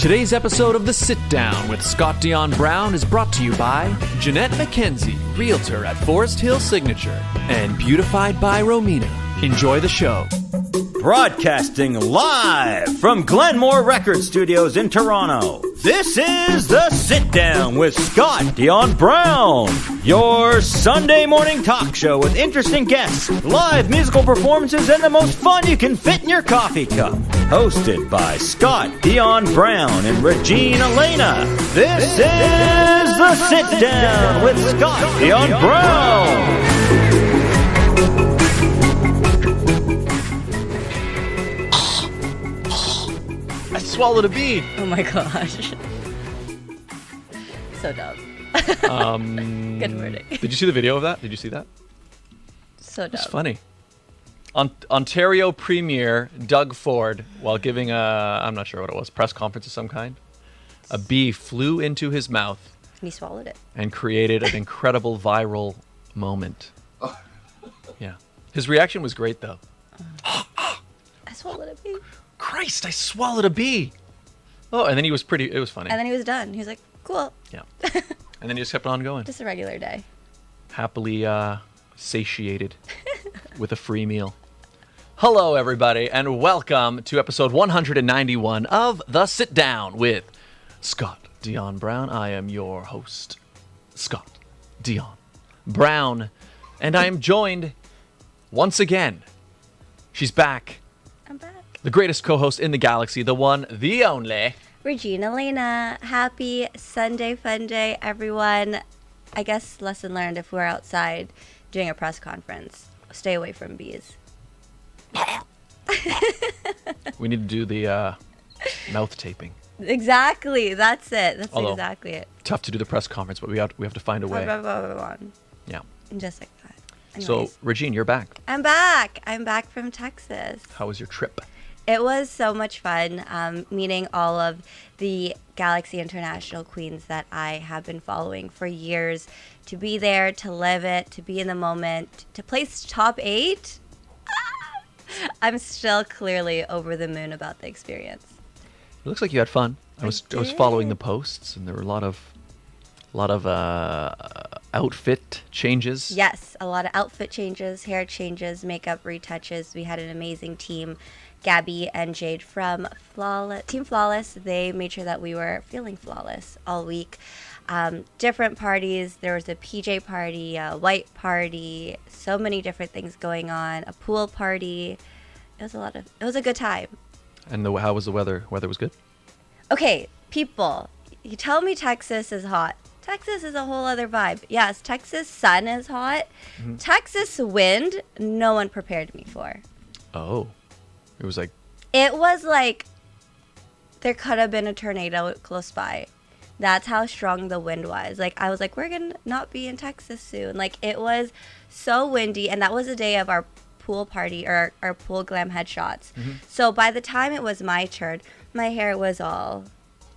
Today's episode of The Sit Down with Scott Dion Brown is brought to you by Jeanette McKenzie, Realtor at Forest Hill Signature, and Beautified by Romina. Enjoy the show. Broadcasting live from Glenmore Record Studios in Toronto, this is The Sit Down with Scott Dion Brown, your Sunday morning talk show with interesting guests, live musical performances, and the most fun you can fit in your coffee cup. Hosted by Scott Dion Brown and Regine Alaina, this is The Sit Down with Scott Dion Brown. I swallowed a bee. Oh my gosh. So dumb. Good wording. Did you see the video of that? Did you see that? So dumb. It's funny. Ontario Premier Doug Ford, while giving I'm not sure what it was, press conference of some kind, a bee flew into his mouth. And he swallowed it. And created an incredible viral moment. Yeah. His reaction was great, though. I swallowed a bee. Christ, I swallowed a bee. Oh, and then it was funny. And then he was done. He was like, cool. Yeah. And then he just kept on going. Just a regular day. Happily satiated with a free meal. Hello, everybody, and welcome to episode 191 of The Sit Down with Scott Dion Brown. I am your host, Scott Dion Brown, and I am joined once again. She's back. I'm back. The greatest co-host in the galaxy, the one, the only. Regine, Alaina. Happy Sunday fun day, everyone. I guess lesson learned if we're outside doing a press conference. Stay away from bees. We need to do the mouth taping. Exactly. That's it. That's Although, exactly it. Tough to do the press conference, but we have to find a way. Yeah. And just like that. Anyways. So, Regine, you're back. I'm back. I'm back from Texas. How was your trip? It was so much fun meeting all of the Galaxy International queens that I have been following for years. To be there, to live it, to be in the moment, to place top 8. I'm still clearly over the moon about the experience. It looks like you had fun. I was following the posts, and there were a lot of outfit changes. Yes, a lot of outfit changes, hair changes, makeup retouches. We had an amazing team. Gabby and Jade from Team Flawless, they made sure that we were feeling flawless all week. Different parties. There was a PJ party, a white party, so many different things going on, a pool party. It was a good time. And how was the weather? Weather was good? Okay, people, you tell me Texas is hot. Texas is a whole other vibe. Yes, Texas sun is hot. Mm-hmm. Texas wind, no one prepared me for. Oh. It was like there could have been a tornado close by. That's how strong the wind was. Like, I was like, we're going to not be in Texas soon. Like, it was so windy. And that was the day of our pool party or our pool glam headshots. Mm-hmm. So by the time it was my turn, my hair was all...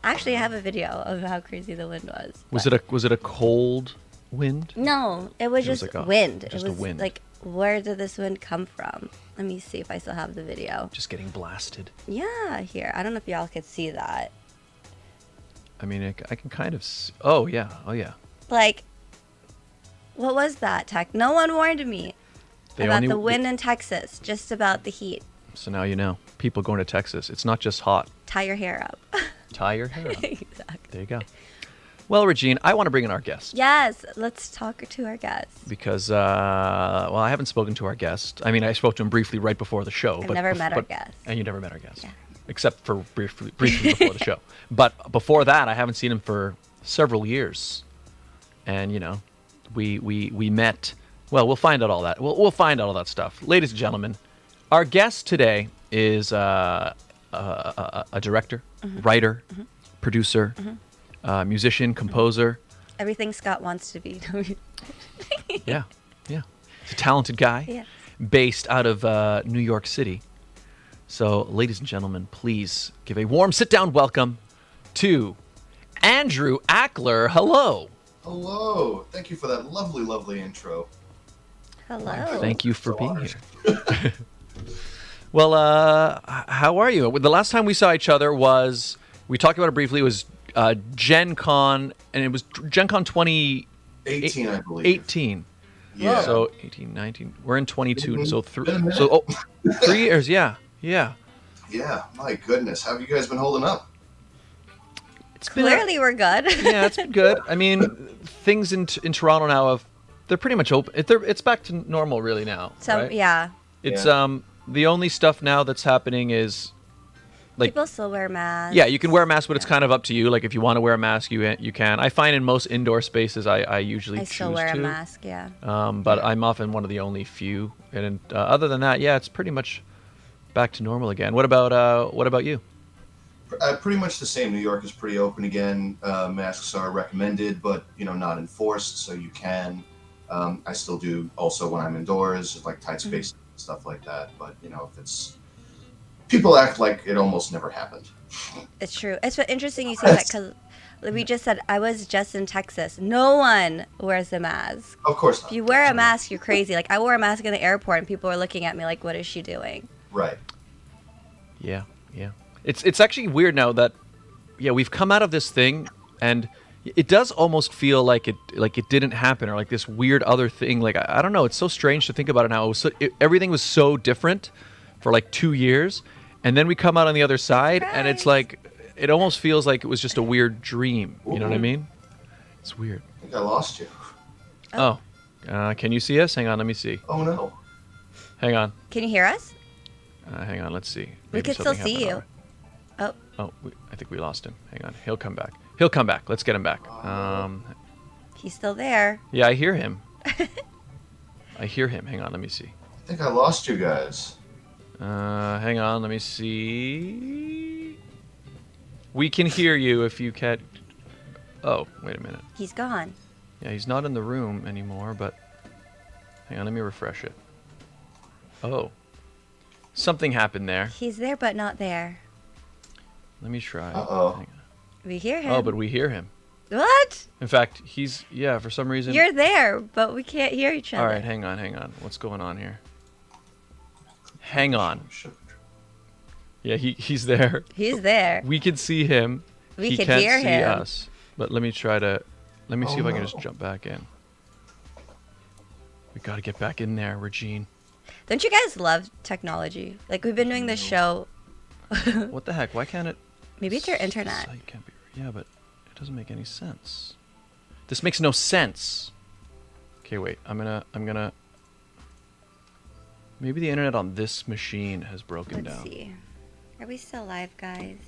Actually, I have a video of how crazy the wind was. Was it a cold wind? No, it was just wind. Just it was a wind. Like, where did this wind come from? Let me see if I still have the video. Just getting blasted. Yeah, here. I don't know if y'all could see that. I mean, I can kind of see. Oh, yeah. Like, what was that, Tech? No one warned me about the wind in Texas, just about the heat. So now you know. People going to Texas, it's not just hot. Tie your hair up. Tie your hair up. Exactly. There you go. Well, Regine, I want to bring in our guest. Yes, let's talk to our guest. Because, I haven't spoken to our guest. I mean, I spoke to him briefly right before the show. I've never met our guest. And you never met our guest. Yeah. Except for briefly before the show. But before that, I haven't seen him for several years. And, we met. Well, we'll find out all that. We'll find out all that stuff. Ladies and gentlemen, our guest today is a director, mm-hmm. writer, mm-hmm. producer, mm-hmm. Musician, composer. Everything Scott wants to be. Yeah. He's a talented guy, yeah. Based out of New York City. So, ladies and gentlemen, please give a warm sit-down welcome to Andrew Akler. Hello. Hello. Thank you for that lovely, lovely intro. Hello. Thank you for being here. Well, how are you? The last time we saw each other was We talked about it briefly. It was Gen Con, and it was Gen Con 18, I believe. 18. Yeah. So 18, 19. We're in 22. So Been a minute. 3 years. Yeah. Yeah. Yeah, my goodness. How have you guys been holding up? It's been Clearly, we're good. yeah, it's been good. I mean, things in Toronto now they're pretty much open. It's back to normal really now. Right? Yeah. It's Yeah. the only stuff now that's happening is like People still wear masks. yeah, you can wear a mask, but it's kind of up to you. Like if you want to wear a mask, you can. I find in most indoor spaces, I usually I choose still wear to. a mask, yeah. But I'm often one of the only few. And other than that, yeah, it's pretty much back to normal again. What about you? Pretty much the same. New York is pretty open again. Masks are recommended, but not enforced, so you can. I still do also when I'm indoors, like tight spaces and stuff like that. But if it's people act like it almost never happened. It's true. It's interesting you say that because we just said I was just in Texas. No one wears a mask. Of course not. If you wear a mask, you're crazy. Like I wore a mask in the airport, and people were looking at me like, "What is she doing?" Right. Yeah, yeah. It's actually weird now that we've come out of this thing, and it does almost feel like it didn't happen, or like this weird other thing. Like I don't know. It's so strange to think about it now. Everything was so different for like 2 years, and then we come out on the other side, and it's like it almost feels like it was just a weird dream. You know what I mean? It's weird. I think I lost you. Oh, can you see us? Hang on, let me see. Oh no. Hang on. Can you hear us? Hang on, let's see. We Maybe can still something see happened. you. Oh, I think we lost him. Hang on. He'll come back. He'll come back. Let's get him back. He's still there. Yeah, I hear him. I hear him. Hang on. Let me see. I think I lost you guys. Hang on. Let me see. We can hear you if you can't. Oh, wait a minute. He's gone. Yeah, he's not in the room anymore, but hang on. Let me refresh it. Oh. Something happened there. He's there, but not there. Let me try. Uh-oh. Hang on. We hear him. Oh, but we hear him. What? In fact, for some reason. You're there, but we can't hear each other. All right, hang on. What's going on here? Hang on. Yeah, he's there. He's there. We can see him. We he can can't hear see him. us. But let me see if I can no. just jump back in. We got to get back in there, Regine. Don't you guys love technology? Like we've been doing this show. What the heck? Why can't it? Maybe it's your internet. Site can't be, yeah, but it doesn't make any sense. This makes no sense. Okay, wait. I'm gonna. Maybe the internet on this machine has broken Let's down. see. Are we still live, guys?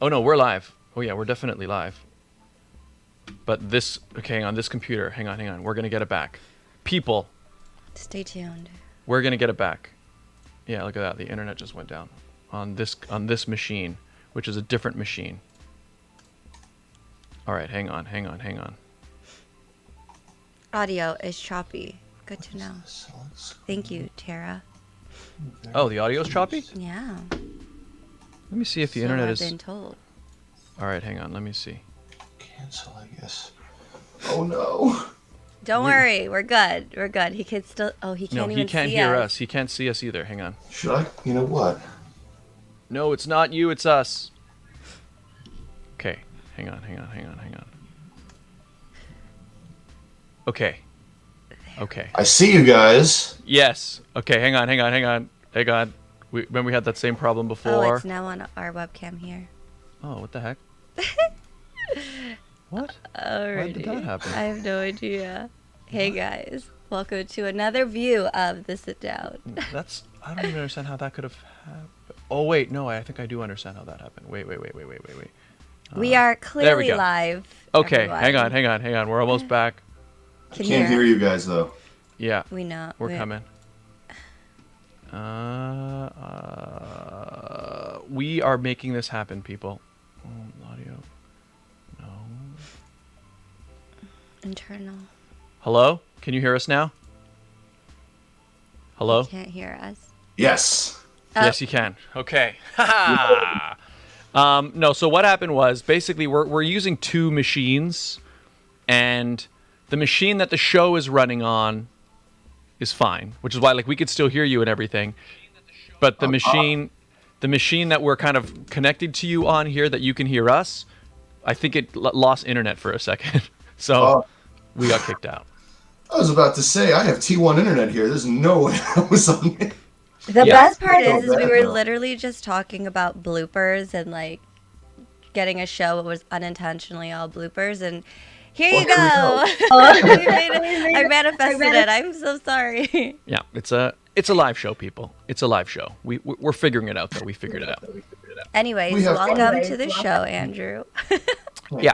Oh no, we're live. Oh yeah, we're definitely live. But this, okay, hang on, this computer. Hang on. We're gonna get it back. People, Stay tuned. we're gonna get it back. Yeah, look at that. The internet just went down on this machine, which is a different machine. All right, hang on. Audio is choppy. Good to know. Thank you, Tara. Oh, the audio's choppy? Yeah. Let me see if the So internet I've is. been told. All right, hang on. Let me see. Cancel, I guess. Oh no. Don't worry, we're good. We're good. He can still. Oh, he can't No, even he can't see hear us. us. He can't see us either. Hang on. Should I? You know what? No, it's not you. It's us. Okay, hang on. Okay. I see you guys. Yes. Okay, hang on. Remember we had that same problem Oh, before? it's now on our webcam here. Oh, what the heck? What? Alrighty. Why did that happen? I have no idea. Hey guys, welcome to another view of the sit down. I don't even understand how that could have happened. Oh, wait, no, I think I do understand how that happened. Wait. We are there we clearly go. live. Okay, everyone. hang on. We're almost back. I can't hear you guys though. Yeah, We know. we're coming. We are making this happen, people. Oh, audio. No. Internal. Hello? Can you hear us now? Hello? You can't hear us. Yes. Yes, you can. Okay. No, so what happened was basically we're using two machines, and the machine that the show is running on is fine, which is why like we could still hear you and everything. But the machine the machine that we're kind of connected to you on here, that you can hear us, I think it lost internet for a second. So we got kicked out. I was about to say, I have T1 internet here. There's no way that was on me. The best part is we bad, were though. literally just talking about bloopers and like getting a show that was unintentionally all bloopers, and here you go. We made it. I manifested it. I'm so sorry. Yeah, it's a live show, people. It's a live show. We're figuring it out, though. We figured it out. Anyways, welcome to the show, Andrew. Yeah.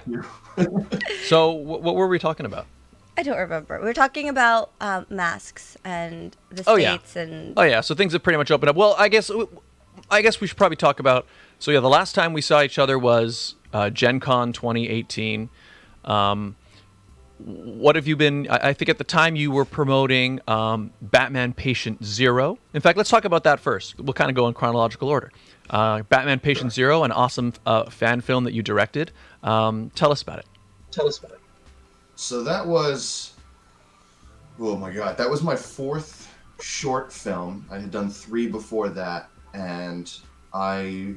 So what were we talking about? I don't remember. We were talking about masks and the states and. Oh yeah. So things have pretty much opened up. Well, I guess we should probably talk about. So yeah, the last time we saw each other was Gen Con 2018. What have you been? I think at the time you were promoting Batman Patient Zero. In fact, let's talk about that first. We'll kind of go in chronological order. Batman Patient Zero, an awesome fan film that you directed. Tell us about it. So that was, oh my God, that was my 4th short film. I had done 3 before that, and I,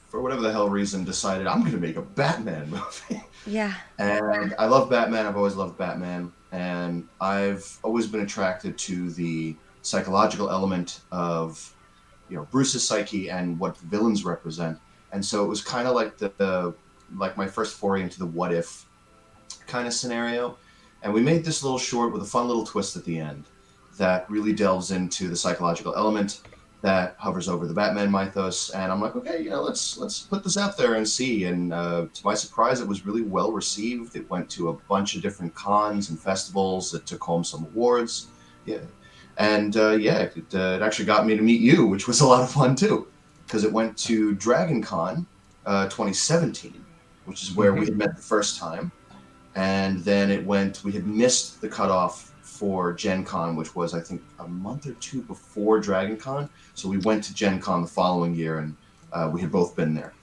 for whatever the hell reason, decided I'm going to make a Batman movie. Yeah. And I love Batman. I've always loved Batman. And I've always been attracted to the psychological element of, Bruce's psyche and what villains represent. And so it was kind of like like my first foray into the what if kind of scenario. And we made this little short with a fun little twist at the end that really delves into the psychological element that hovers over the Batman mythos. And I'm like, okay, let's put this out there and see. And to my surprise, it was really well received. It went to a bunch of different cons and festivals. It took home some awards. Yeah. And it actually got me to meet you, which was a lot of fun too, because it went to Dragon Con 2017, which is where we had met the first time. And then we had missed the cutoff for Gen Con, which was, I think, a month or 2 before Dragon Con. So we went to Gen Con the following year, and we had both been there.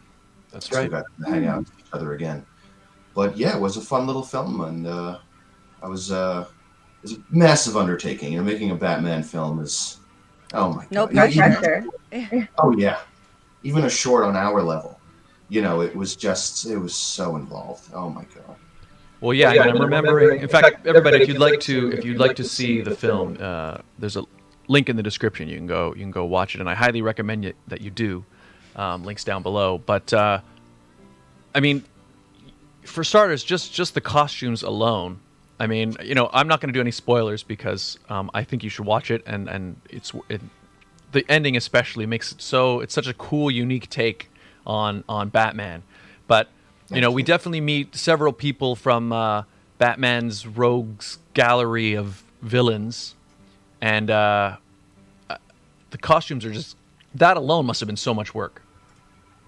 That's so right. We got to hang out with each other again. But yeah, it was a fun little film, and it was a massive undertaking. Making a Batman film is, oh my God. No pressure. Oh yeah. Even a short on our level, it was so involved. Oh my God. Well, yeah, I'm remembering. In fact, everybody, if you'd like to see the film, there's a link in the description. You can go watch it, and I highly recommend that you do. Links down below. But I mean, for starters, just the costumes alone. I mean, I'm not going to do any spoilers because I think you should watch it, and the ending especially makes it so. It's such a cool, unique take on Batman, but. We definitely meet several people from Batman's rogues gallery of villains, and the costumes are just, that alone must have been so much work.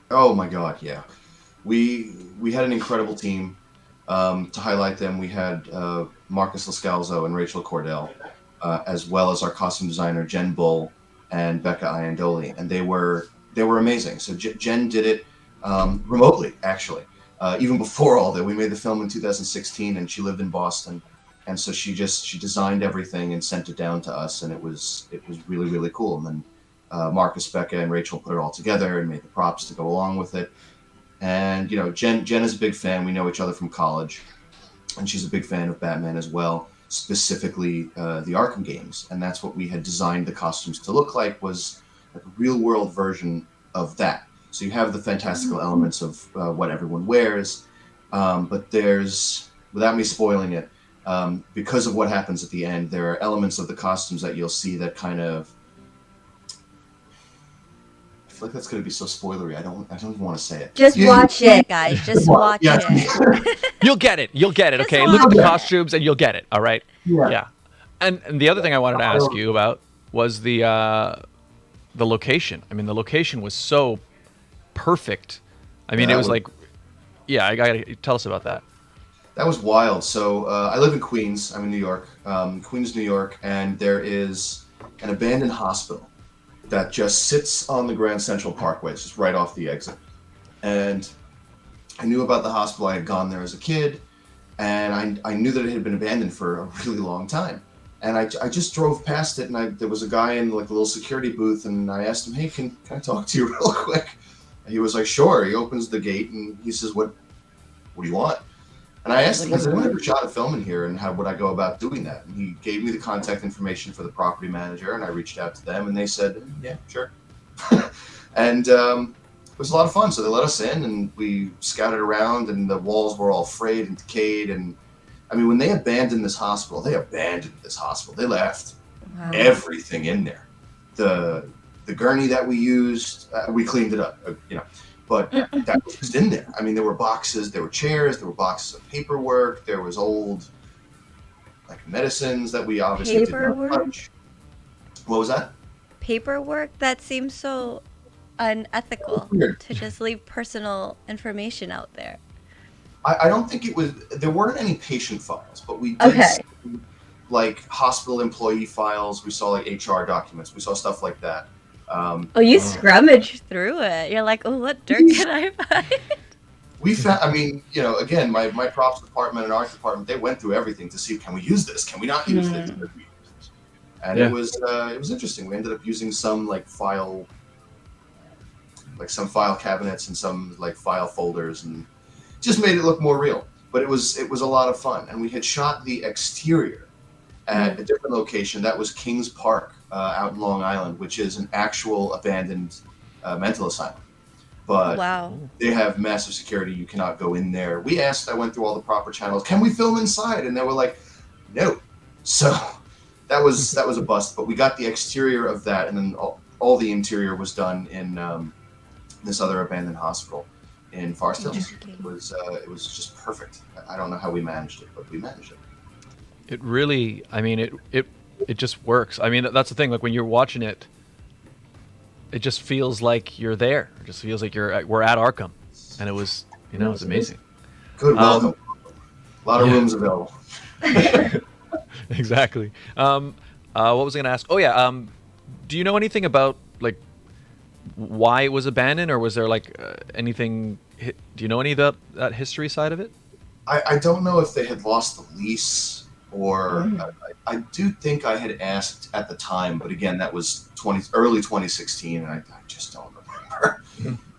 Oh my God, yeah. We had an incredible team. To highlight them, we had Marcus Lascalzo and Rachel Cordell, as well as our costume designer Jen Bull and Becca Iandoli, and they were amazing. So Jen did it remotely, actually. Even before all that, we made the film in 2016, and she lived in Boston, and so she designed everything and sent it down to us, and it was really, really cool. And then Marcus, Becca, and Rachel put it all together and made the props to go along with it. And Jen is a big fan. We know each other from college, and she's a big fan of Batman as well, specifically the Arkham games, and that's what we had designed the costumes to look like, was like a real world version of that. So you have the fantastical elements of what everyone wears, but there's, without me spoiling it, because of what happens at the end, there are elements of the costumes that you'll see that kind of, I feel like that's going to be so spoilery. I don't even want to say it. Just watch it, guys. Just watch it. You'll get it. Okay, look at the costumes and you'll get it. All right. Yeah. And the other thing I wanted to ask you about was the location. I mean, the location was so perfect. I mean, it was like, yeah, I gotta tell us about that. That was wild. So I live in Queens. I'm in New York, Queens, New York, and there is an abandoned hospital that just sits on the Grand Central Parkway. It's just right off the exit. And I knew about the hospital. I had gone there as a kid, and I knew that it had been abandoned for a really long time. And I just drove past it, and there was a guy in like a little security booth, and I asked him, "Hey, can I talk to you real quick?" And he was like, "Sure." He opens the gate and he says, "What do you want?" And I asked him, "Has anyone ever shot a film in here, and how would I go about doing that?" And he gave me the contact information for the property manager, and I reached out to them, and they said, "Yeah, sure." And it was a lot of fun. So they let us in, and we scouted around, and the walls were all frayed and decayed. And I mean, when they abandoned this hospital, they left everything in there. The gurney that we used, we cleaned it up, but that was just in there. I mean, there were boxes, there were chairs, there were boxes of paperwork, there was old like medicines that we obviously did not touch. What was that? Paperwork? That seems so unethical to just leave personal information out there. I don't think there weren't any patient files, but we did see, like hospital employee files. We saw like HR documents. We saw stuff like that. You scrummaged through it. You're like, oh, what dirt can I find? We found, I mean, again, my props department and art department, they went through everything to see, can we use this? Can we not use this? And it was interesting. We ended up using some file cabinets and some like file folders, and just made it look more real. But it was a lot of fun. And we had shot the exterior at a different location. That was Kings Park out in Long Island, which is an actual abandoned mental asylum. But they have massive security. You cannot go in there. I went through all the proper channels. Can we film inside? And they were like, no. So that was a bust. But we got the exterior of that, and then all the interior was done in this other abandoned hospital in Forest Hills. It was just perfect. I don't know how we managed it, but we managed it. It really, I mean, it just works. I mean, that's the thing. Like when you're watching it, it just feels like you're there. It just feels like we're at Arkham, and it was, it was amazing. Good welcome. A lot of rooms available. Exactly. What was I going to ask? Oh yeah. Do you know anything about like why it was abandoned, or was there like anything? Do you know any of that history side of it? I don't know if they had lost the lease, or I do think I had asked at the time, but again, that was early 2016, and I just don't remember.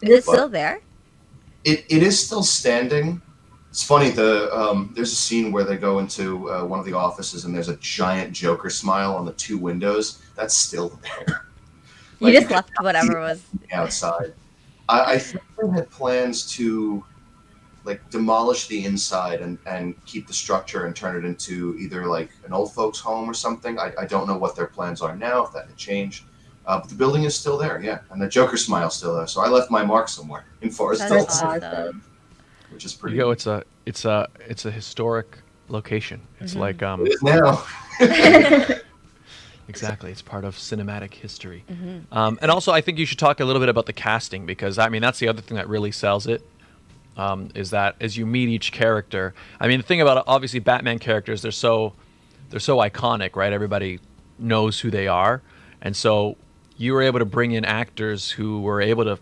Is it still there? It is still standing. It's funny. There's a scene where they go into one of the offices, and there's a giant Joker smile on the two windows. That's still there. You just left whatever was outside. I think they had plans to demolish the inside and keep the structure and turn it into either like an old folks home or something. I don't know what their plans are now, if that had changed. But the building is still there, yeah. And the Joker smile's still there. So I left my mark somewhere in Forest Hills. Awesome. Which is pretty good. It's a historic location. It's like it is now. Exactly. It's part of cinematic history. And also, I think you should talk a little bit about the casting, because, I mean, that's the other thing that really sells it, is that as you meet each character, I mean, the thing about, obviously, Batman characters, they're so iconic, right? Everybody knows who they are. And so you were able to bring in actors who were able to,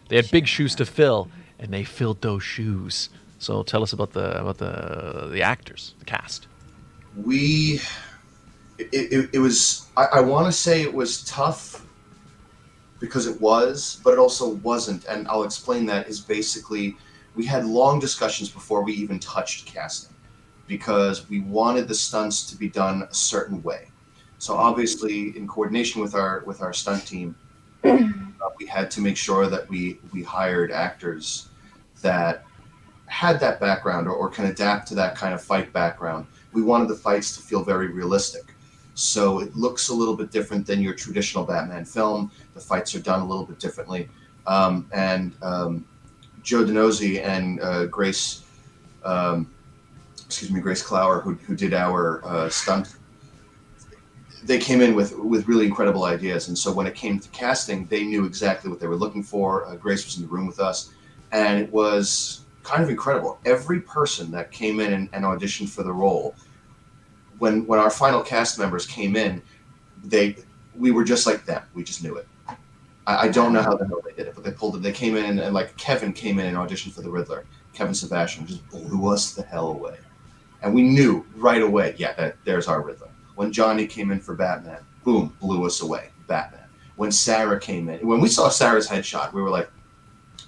they had big shoes to fill, and they filled those shoes. So tell us about the actors, the cast. It was, I want to say it was tough because it was, but it also wasn't. And I'll explain that. Is basically, we had long discussions before we even touched casting, because we wanted the stunts to be done a certain way. So obviously, in coordination with our stunt team, we had to make sure that we hired actors that had that background or can adapt to that kind of fight background. We wanted the fights to feel very realistic. So it looks a little bit different than your traditional Batman film. The fights are done a little bit differently. Joe Denozzi and Grace Clower, who did our stunt, they came in with really incredible ideas. And so when it came to casting, they knew exactly what they were looking for. Grace was in the room with us, and it was kind of incredible. Every person that came in and auditioned for the role, when our final cast members came in, we were just like them. We just knew it. I don't know how the hell they did it, but they pulled it. They came in and like Kevin came in and auditioned for the Riddler. Kevin Sebastian just blew us the hell away. And we knew right away, yeah, there's our Riddler. When Johnny came in for Batman, boom, blew us away. Batman. When Sarah came in, when we saw Sarah's headshot, we were like,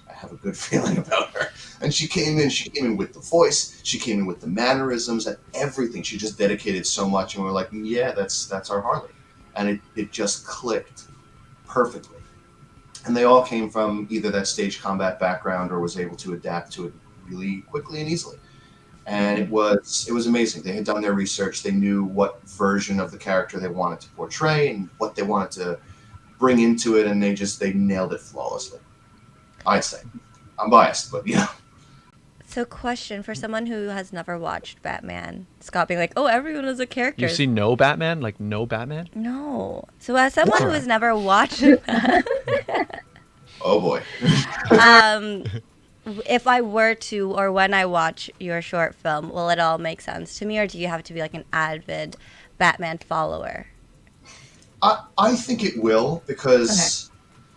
I have a good feeling about her. And she came in with the voice, she came in with the mannerisms and everything. She just dedicated so much, and we were like, yeah, that's our Harley. And it just clicked perfectly. And they all came from either that stage combat background or was able to adapt to it really quickly and easily. And it was amazing. They had done their research. They knew what version of the character they wanted to portray and what they wanted to bring into it, and they nailed it flawlessly. I'd say. I'm biased, but yeah. So, question for someone who has never watched Batman. Scott being like, "Oh, everyone is a character." You've seen no Batman? Like no Batman? No. So, as someone who has never watched Oh boy. if I were to, or when I watch your short film, will it all make sense to me, or do you have to be like an avid Batman follower? I think it will, because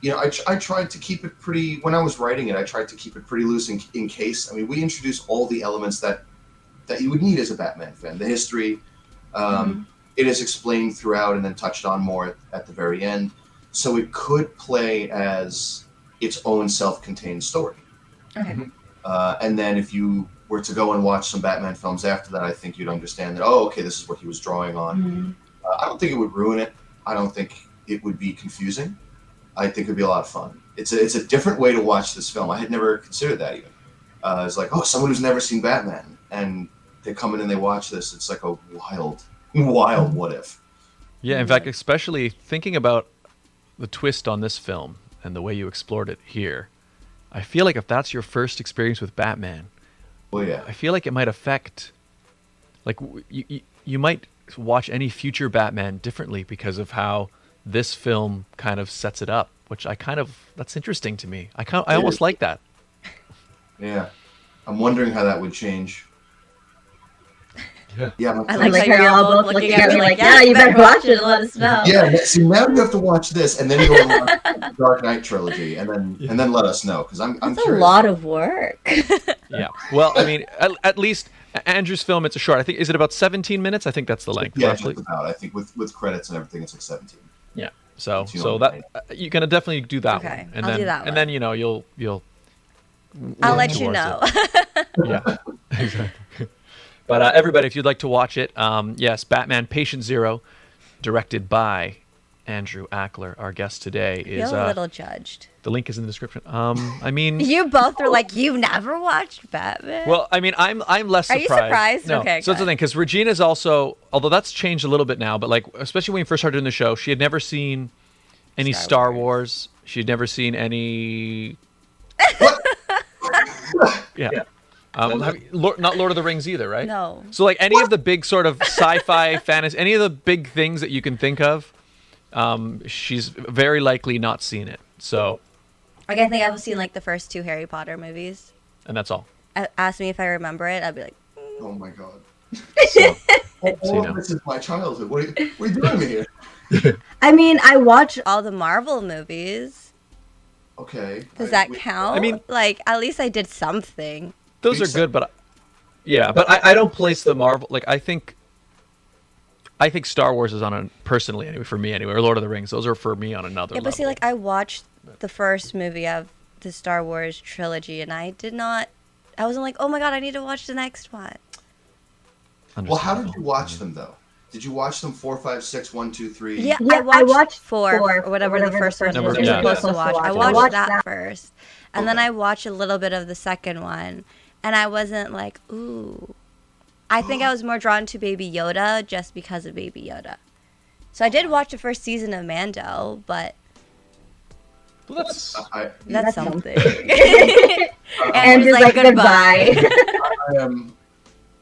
I tried to keep it pretty, when I was writing it, I tried to keep it pretty loose in case. I mean, we introduced all the elements that you would need as a Batman fan. The history, it is explained throughout and then touched on more at the very end. So it could play as its own self-contained story. Okay. And then if you were to go and watch some Batman films after that, I think you'd understand that, oh, okay, this is what he was drawing on. I don't think it would ruin it. I don't think it would be confusing. I think it would be a lot of fun. It's a different way to watch this film. I had never considered that even. It's like, oh, someone who's never seen Batman, and they come in and they watch this. It's like a wild what if. Yeah, in fact, especially thinking about the twist on this film and the way you explored it here, I feel like if that's your first experience with Batman, well, yeah, I feel like it might affect, like you might watch any future Batman differently because of how this film kind of sets it up, which that's interesting to me. I almost like that. Yeah, I'm wondering how that would change. Yeah, I like how you're all both looking at me like, yeah, you better watch it and let us know. Yeah, see, now you have to watch this and then go and watch the Dark Knight trilogy and then let us know, because I'm That's curious. a lot of work. Yeah. Well, I mean, at least Andrew's film, it's a short. I think, is it about 17 minutes? I think that's the length. Yeah, roughly. just about. I think with credits and everything, it's like 17. Yeah. So that you can definitely do that one. And I'll then, do that one. And then you'll I'll work let you towards know. it. Yeah. Exactly. But everybody, if you'd like to watch it, yes, Batman Patient Zero, directed by Andrew Akler, our guest today, I is feel a little judged. the link is in the description. I mean, You both are like, you've never watched Batman? well, I mean, I'm less Are surprised. you surprised? No. Okay, So that's the good. thing, because Regine is also, although that's changed a little bit now, but like, especially when we first started doing the show, she had never seen any Star Wars. She had never seen any. Yeah. Not Lord of the Rings either, right? No. So like any of the big sort of sci-fi fantasy, any of the big things that you can think of, she's very likely not seen it. So. Like, I think I've seen like the first 2 Harry Potter movies. And that's all. Ask me if I remember it. I'd be like, Oh my god. So, All of this is my childhood. What are you doing to me here? I mean, I watch all the Marvel movies. Okay. Does that count? I mean, like, at least I did something. those are good, but I don't place the Marvel, like I think Star Wars is on a, personally anyway, for me anyway, or Lord of the Rings, those are for me on another level. But see, like, I watched the first movie of the Star Wars trilogy, and I wasn't like, oh my god, I need to watch the next one. Well, how did you watch them though? Did you watch them 4, 5, 6, 1, 2, 3? Yeah, I watched 4 or whatever the first one Number- you're yeah. supposed to watch. I watched that first, and then I watched a little bit of the second one, and I wasn't like, ooh. I think I was more drawn to Baby Yoda just because of Baby Yoda. So I did watch the first season of Mando, but Well, that's that's something. And just like, goodbye. I am.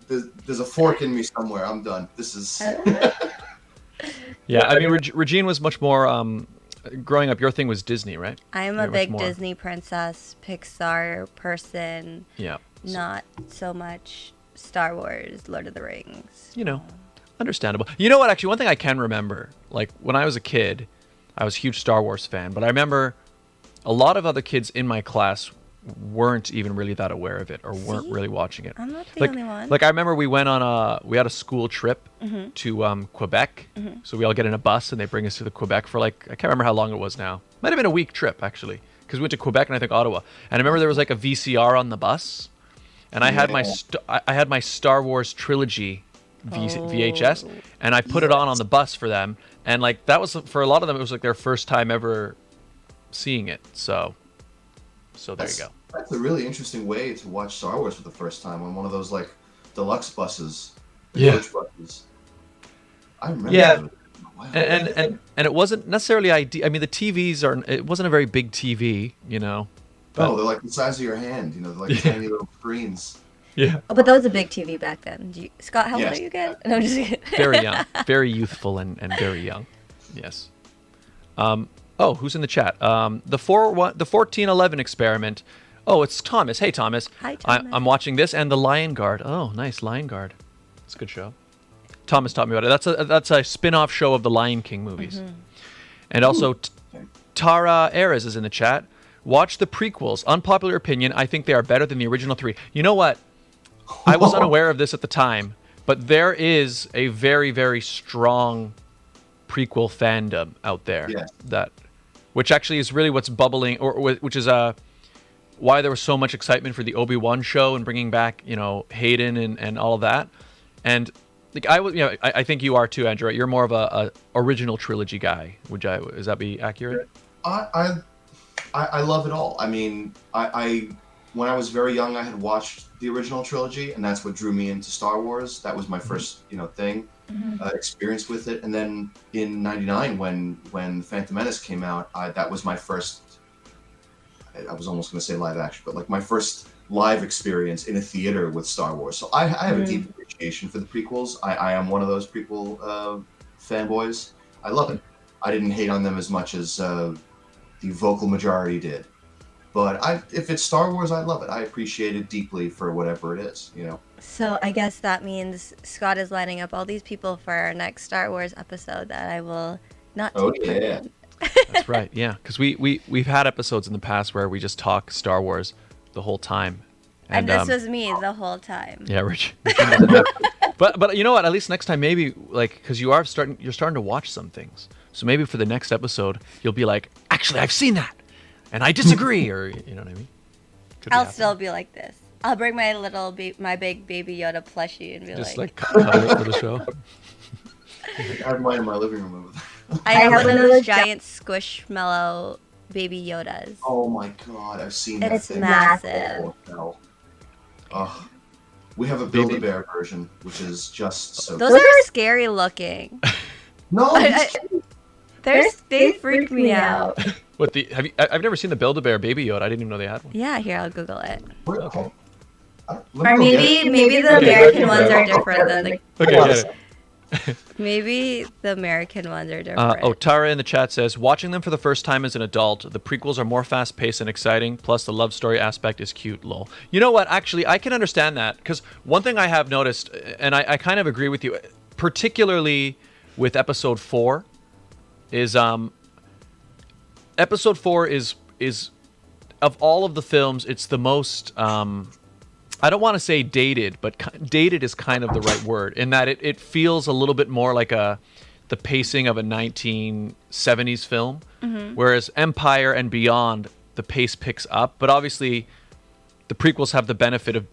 There's a fork in me somewhere. I'm done. This is. yeah. I mean, Regine was much more. Growing up, your thing was Disney, right? I'm You're a much big more- Disney princess, Pixar person. Yeah. Not so much Star Wars, Lord of the Rings. Understandable. You know what? Actually, one thing I can remember, like when I was a kid, I was a huge Star Wars fan, but I remember a lot of other kids in my class weren't even really that aware of it or weren't See? really watching it. I'm not the like, only one. Like I remember we had a school trip to Quebec. So we all get in a bus and they bring us to the Quebec for like, I can't remember how long it was now. Might have been a week trip actually, because we went to Quebec and I think Ottawa. And I remember there was like a VCR on the bus, and I had my Star Wars trilogy VHS, and I put it on the bus for them, and like that was, for a lot of them, it was like their first time ever seeing it. So there you go. That's a really interesting way to watch Star Wars for the first time, on one of those like deluxe buses, coach buses. I remember. Yeah. Wow. And it wasn't necessarily ideal. I mean, the TVs it wasn't a very big TV, you know. No, they're like the size of your hand. You know, they're like tiny little screens. Yeah. Oh, but that was a big TV back then. Scott, how old are you again? No, I'm just kidding. Very young, very youthful, and very young. Yes. Oh, who's in the chat? The 1411 experiment. Oh, it's Thomas. Hey, Thomas. Hi, Thomas. I'm watching this and The Lion Guard. Oh, nice, Lion Guard. It's a good show. Thomas taught me about it. That's a spin-off show of the Lion King movies. And also, Tara Ares is in the chat. Watch the prequels. Unpopular opinion, I think they are better than the original 3. You know what? I was unaware of this at the time, but there is a very, very strong prequel fandom out there. Yes. Which actually is really what's bubbling, or which is why there was so much excitement for the Obi-Wan show and bringing back, you know, Hayden and all of that. And like I think you are too, Andrew. Right? You're more of a original trilogy guy. Is that be accurate? I love it all. I mean, I when I was very young, I had watched the original trilogy, and that's what drew me into Star Wars. That was my first, thing, experience with it. And then in '99, when Phantom Menace came out, that was my first. I was almost going to say live action, but like my first live experience in a theater with Star Wars. So I have a deep appreciation for the prequels. I am one of those prequel fanboys. I love it. I didn't hate on them as much as the vocal majority did. But if it's Star Wars, I love it. I appreciate it deeply for whatever it is, So I guess that means Scott is lining up all these people for our next Star Wars episode that I will not take part in. That's right. Yeah, because we've had episodes in the past where we just talk Star Wars the whole time. And this was me the whole time. Yeah, Regine doesn't have. But you know what? At least next time, maybe because you're starting to watch some things. So maybe for the next episode, you'll be like, actually, I've seen that, and I disagree, or you know what I mean? I'll still be like this. I'll bring my my big Baby Yoda plushie and be just like cover it for the show. I have mine in my living room. I have one of those giant squishmallow Baby Yodas. Oh my god, I've seen that It's thing. massive. Oh, no. We have a Build-A-Bear version, which is just so Those are scary looking. No, They freak me out. What I've never seen the Build-A-Bear Baby Yoda. I didn't even know they had one. Yeah, here, I'll Google it. Okay. Or maybe the American ones are different than the... Okay, get it. Maybe the American ones are different. Tara in the chat says, watching them for the first time as an adult, the prequels are more fast-paced and exciting, plus the love story aspect is cute, lol. You know what? Actually, I can understand that, because one thing I have noticed, and I kind of agree with you, particularly with episode 4, is episode 4 is of all of the films, it's the most... I don't want to say dated, but dated is kind of the right word, in that it feels a little bit more like the pacing of a 1970s film, whereas Empire and Beyond, the pace picks up. But obviously, the prequels have the benefit of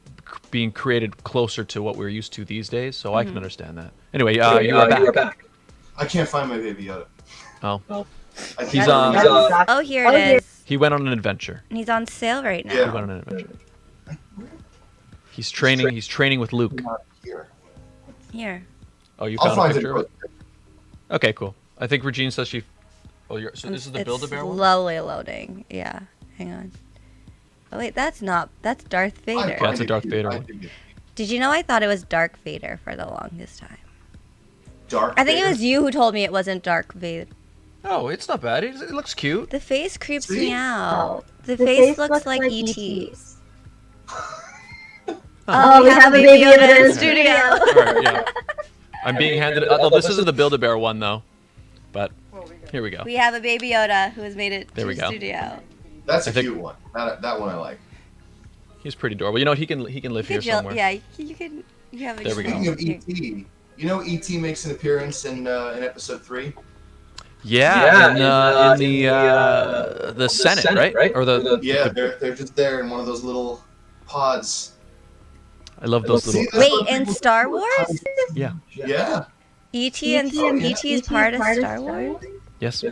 being created closer to what we're used to these days, so I can understand that. Anyway, you are back. I can't find my Baby Yoda. Oh. He's Oh, here it is. He went on an adventure. And he's on sale right now. Yeah. He went on an adventure. He's training with Luke. Here. Oh, you I'll found a find picture of it. it? Okay, cool. I think Regine says she... Oh, so this is the Build-A-Bear one? Slowly loading. Yeah. Hang on. Oh, wait, that's Darth Vader. That's a Darth Vader one. Did you know I thought it was Dark Vader for the longest time? Dark I think Vader? it was you who told me it wasn't Dark Vader. Oh, it's not bad. It looks cute. The face creeps See? me out. The face looks like E.T.'s. Oh, we have a Baby Yoda in the studio. All right, yeah. I'm being handed... Oh, this isn't the Build-A-Bear one, though. But here we go. We have a Baby Yoda who has made it There to we the go. studio. That's a I think- cute one. That one I like. He's pretty adorable. You know what? He can live here somewhere. Yeah, you can. You have a There we go. Speaking of E.T., you know E.T. makes an appearance in episode 3? Yeah, in the Senate, right? Or they're just there in one of those little pods. I love those little. Wait, in Star Wars? Yeah. Yeah. E.T. and E.T. is part of Star Wars? Yes.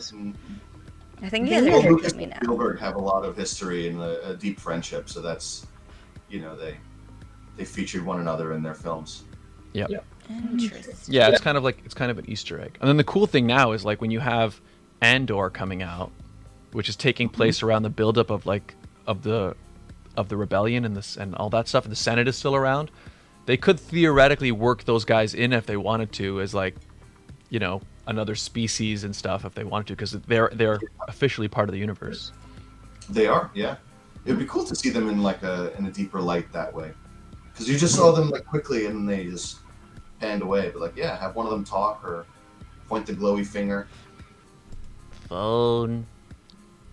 I think you guys are Well, tricking Lucas me and now. Spielberg have a lot of history and a deep friendship, so that's, they featured one another in their films. Yep. Interesting. Yeah, it's kind of an Easter egg. And then the cool thing now is like when you have Andor coming out, which is taking place around the buildup of the rebellion and all that stuff, and the Senate is still around. They could theoretically work those guys in if they wanted to, as like, another species and stuff if they wanted to, because they're officially part of the universe. They are, yeah. It'd be cool to see them in in a deeper light that way, because you just saw them quickly and they just panned away. But have one of them talk or point the glowy finger. Phone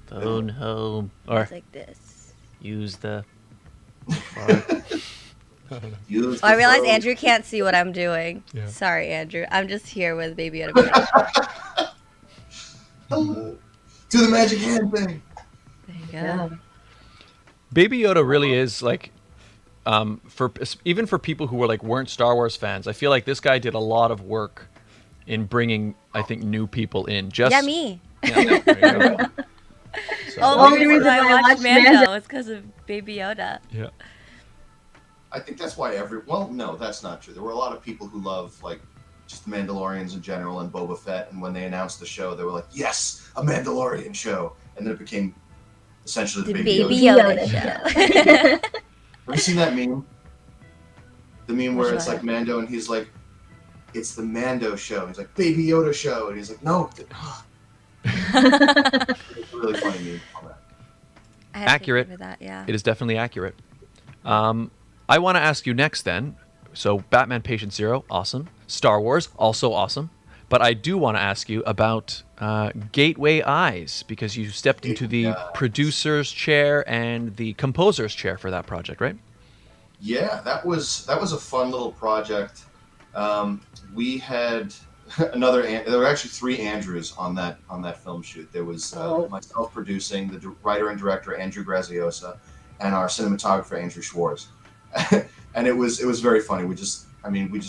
home, or It's like this. use the. I realize Andrew can't see what I'm doing. Yeah. Sorry, Andrew. I'm just here with Baby Yoda. Do the magic hand thing. There you go. Baby Yoda really is even for people who weren't Star Wars fans. I feel like this guy did a lot of work in bringing, I think, new people in. Yeah, me. Yeah, there you go. So, Only reason I watched Mando is because of Baby Yoda. yeah. I think that's why no, that's not true. There were a lot of people who love just the Mandalorians in general and Boba Fett, and when they announced the show, they were like, "Yes, a Mandalorian show," and then it became essentially the Baby Yoda show. Have you seen that meme? The meme where Which it's one? like Mando and he's like, "It's the Mando show." He's like, "Baby Yoda show," and he's like, "No." It's a really funny meme on that. I have to Accurate. agree with that, yeah. It is definitely accurate. I want to ask you next then. So Batman Patient Zero, awesome. Star Wars, also awesome. But I do want to ask you about Gateway Eyes, because you stepped into the producer's chair and the composer's chair for that project, right? Yeah, that was a fun little project. We had there were actually 3 Andrews on that film shoot. There was myself producing, the writer and director Andrew Graziosa, and our cinematographer Andrew Schwartz. And it was very funny. We just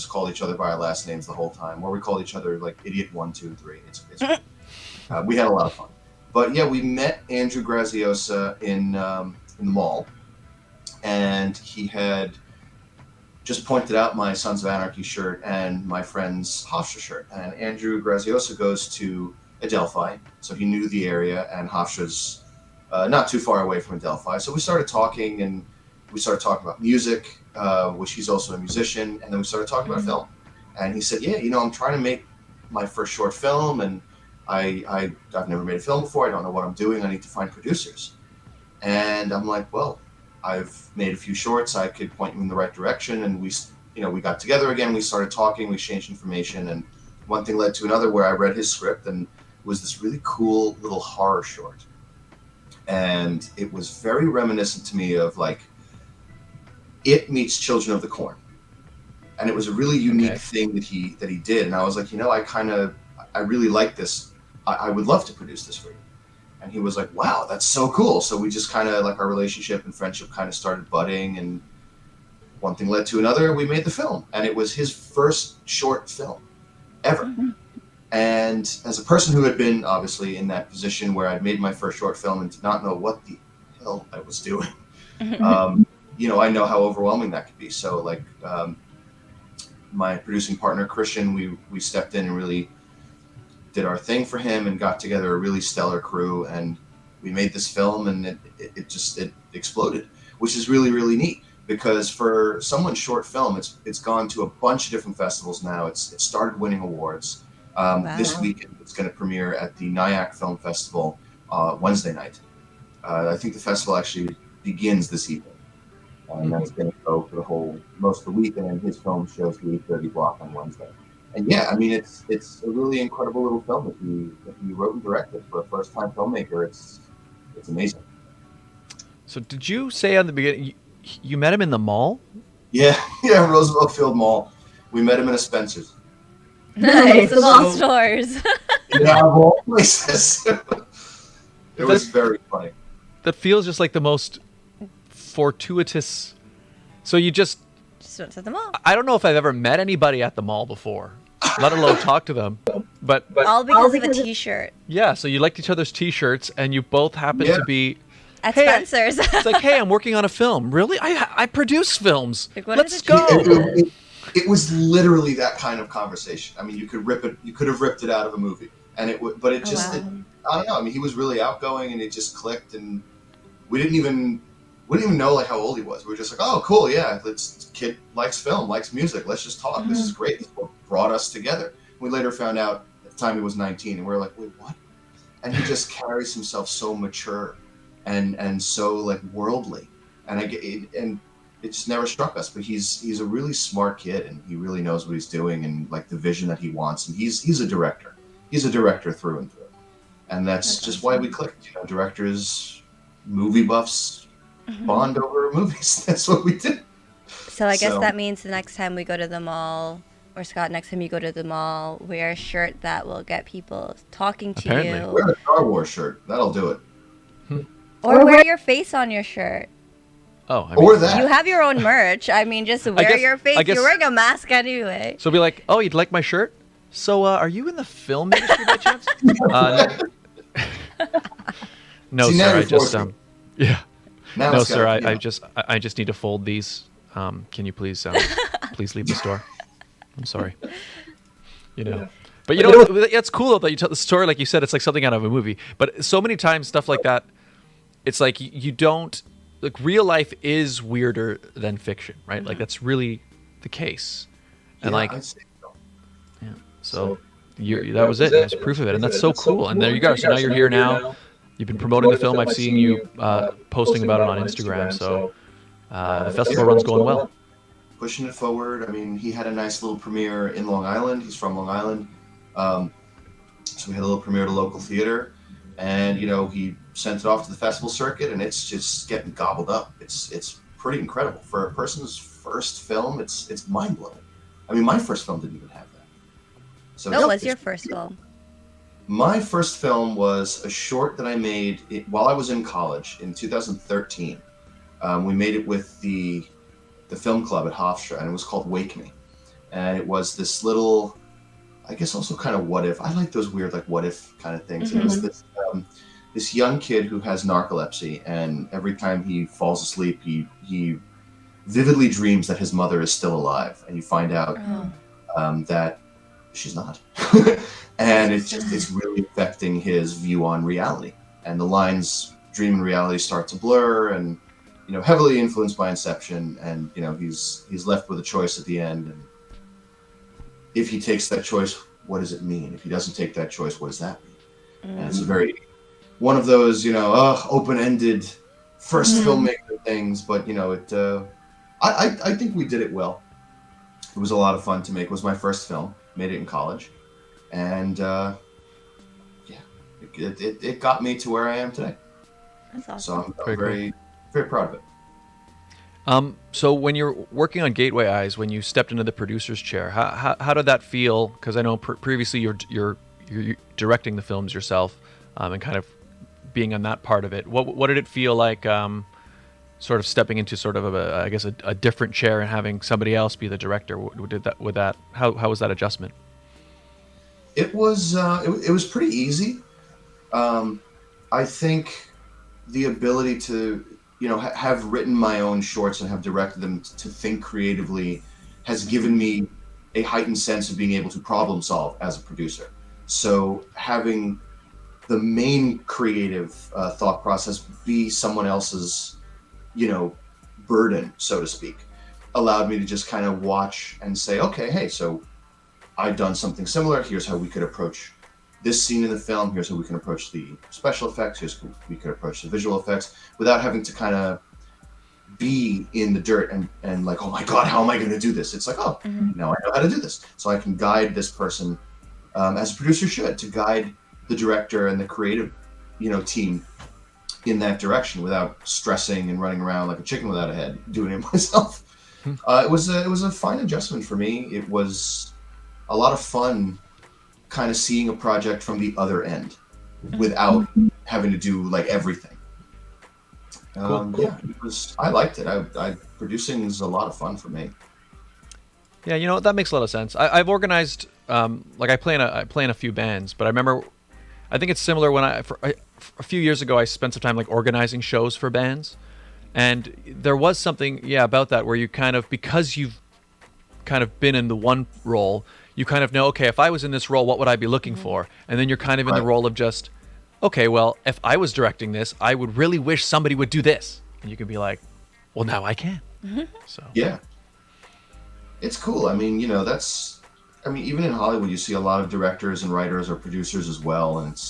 called each other by our last names the whole time, or we called each other Idiot 1, 2, 3. It's we had a lot of fun. But yeah, we met Andrew Graziosa in the mall, and he had just pointed out my Sons of Anarchy shirt and my friend's Hofstra shirt. And Andrew Graziosa goes to Adelphi, so he knew the area, and Hofstra's not too far away from Adelphi. So we started talking, and we started talking about music, which he's also a musician, and then we started talking about film. And he said, "Yeah, I'm trying to make my first short film, and I've never made a film before. I don't know what I'm doing. I need to find producers." And I'm like, "Well, I've made a few shorts. I could point you in the right direction." And we got together again. We started talking. We exchanged information, and one thing led to another. Where I read his script, and it was this really cool little horror short, and it was very reminiscent to me of It meets Children of the Corn, and it was a really unique thing that he did. And I was like, I really like this. I would love to produce this for you. And he was like, "Wow, that's so cool." So we just kind of our relationship and friendship kind of started budding, and one thing led to another. We made the film, and it was his first short film ever. Mm-hmm. And as a person who had been obviously in that position where I'd made my first short film and did not know what the hell I was doing, I know how overwhelming that could be. So my producing partner, Christian, we stepped in and really did our thing for him and got together a really stellar crew, and we made this film, and it exploded, which is really, really neat, because for someone's short film, it's gone to a bunch of different festivals now. It started winning awards. Wow. This weekend it's going to premiere at the Nyack Film Festival Wednesday night. I think the festival actually begins this evening. And that's going to go for most of the week, and then his film shows the 8:30 block on Wednesday. And yeah, it's a really incredible little film that he wrote and directed for a first-time filmmaker. It's amazing. So did you say on the beginning, you met him in the mall? Yeah, Roosevelt Field Mall. We met him in a Spencer's. Nice, of all stores. Yeah, of all places. It was very funny. That feels just like the most fortuitous. So you just went to the mall. I don't know if I've ever met anybody at the mall before, let alone talk to them. But all because of a T-shirt. Yeah, so you liked each other's T-shirts, and you both happened to be at Spencer's. It's like, hey, I'm working on a film. Really? I produce films. Like, let's go. It was literally that kind of conversation. I mean, you could have ripped it out of a movie, and it would, but it just, I don't know. I mean, he was really outgoing, and it just clicked, and we didn't even know like how old he was. We were just like, oh, cool, yeah, kid likes film, likes music. Let's just talk. This is great. This is what brought us together. We later found out at the time he was 19, and we were like, wait, what? And he just carries himself so mature, and so like worldly, and it just never struck us. But he's a really smart kid, and he really knows what he's doing, and like the vision that he wants. And he's a director. He's a director through and through, and that's just why we clicked. You know, directors, movie buffs, bond over movies. That's what we did. So I guess that means the next time we go to the mall, or Scott, next time you go to the mall, wear a shirt that will get people talking to you. Wear a Star Wars shirt. That'll do it. Or wear your face on your shirt. Oh, or that. You have your own merch. I mean, just wear your face. You're wearing a mask anyway. So be like, oh, you'd like my shirt? So are you in the film industry by chance? No, See, sir. I just Now no, sir. I just need to fold these. Can you please please leave the store? I'm sorry. You know. But you know, it's cool though that you tell the story like you said. It's like something out of a movie. But so many times stuff like that, it's like you don't. Like real life is weirder than fiction, right? Like that's really the case, and so that was it. That's proof of it, and that's so cool. And there you go. So now you're here now. You've been promoting the film. I've seen you posting about it on Instagram. So the festival run's going well. Pushing it forward. I mean, he had a nice little premiere in Long Island. He's from Long Island, so we had a little premiere at a local theater, and you know he sent it off to the festival circuit, and it's just getting gobbled up. It's pretty incredible for a person's first film. It's mind blowing. I mean, my first film didn't even have that. So what was your first film? My first film was a short that I made while I was in college in 2013. We made it with the film club at Hofstra, and it was called Wake Me, and it was this little, I guess also kind of what if. I like those weird like what if kind of things. It was this young kid who has narcolepsy, and every time he falls asleep, he vividly dreams that his mother is still alive, and you find out that she's not, and it's really affecting his view on reality, and the lines dream and reality start to blur, and you know, heavily influenced by Inception, and you know, he's left with a choice at the end, and if he takes that choice, what does it mean? If he doesn't take that choice, what does that mean? And it's a very one of those, you know, open-ended first filmmaker things, but you know, I think we did it well. It was a lot of fun to make. It was my first film. Made it in college, and it got me to where I am today. That's awesome. So I'm very proud of it. So when you're working on Gateway Eyes, when you stepped into the producer's chair, how did that feel? Because I know previously you're directing the films yourself, and kind of being on that part of it. What did it feel like? Sort of stepping into sort of a different chair and having somebody else be the director. How was that adjustment? It was pretty easy. I think the ability to, you know, have written my own shorts and have directed them to think creatively has given me a heightened sense of being able to problem solve as a producer. So having the main creative thought process be someone else's, you know, burden, so to speak, allowed me to just kind of watch and say, okay, hey, so I've done something similar. Here's how we could approach this scene in the film. Here's how we can approach the special effects. Here's how we could approach the visual effects without having to kind of be in the dirt and like, oh my God, how am I going to do this? It's like, oh, now I know how to do this. So I can guide this person, as a producer should, to guide the director and the creative, you know, team in that direction without stressing and running around like a chicken without a head, doing it myself. It was a fine adjustment for me. It was a lot of fun kind of seeing a project from the other end without having to do like everything. Cool. Yeah, I liked it. Producing is a lot of fun for me. Yeah, you know that makes a lot of sense. I've organized, I play in a few bands, but I remember, I think it's similar when a few years ago I spent some time like organizing shows for bands, and there was something about that where you kind of, because you've kind of been in the one role, you kind of know, okay, if I was in this role, what would I be looking for? And then you're kind of in the role of just, okay, well, if I was directing this, I would really wish somebody would do this, and you can be like, well, now I can. So yeah. It's cool. I mean, even in Hollywood, you see a lot of directors and writers or producers as well. And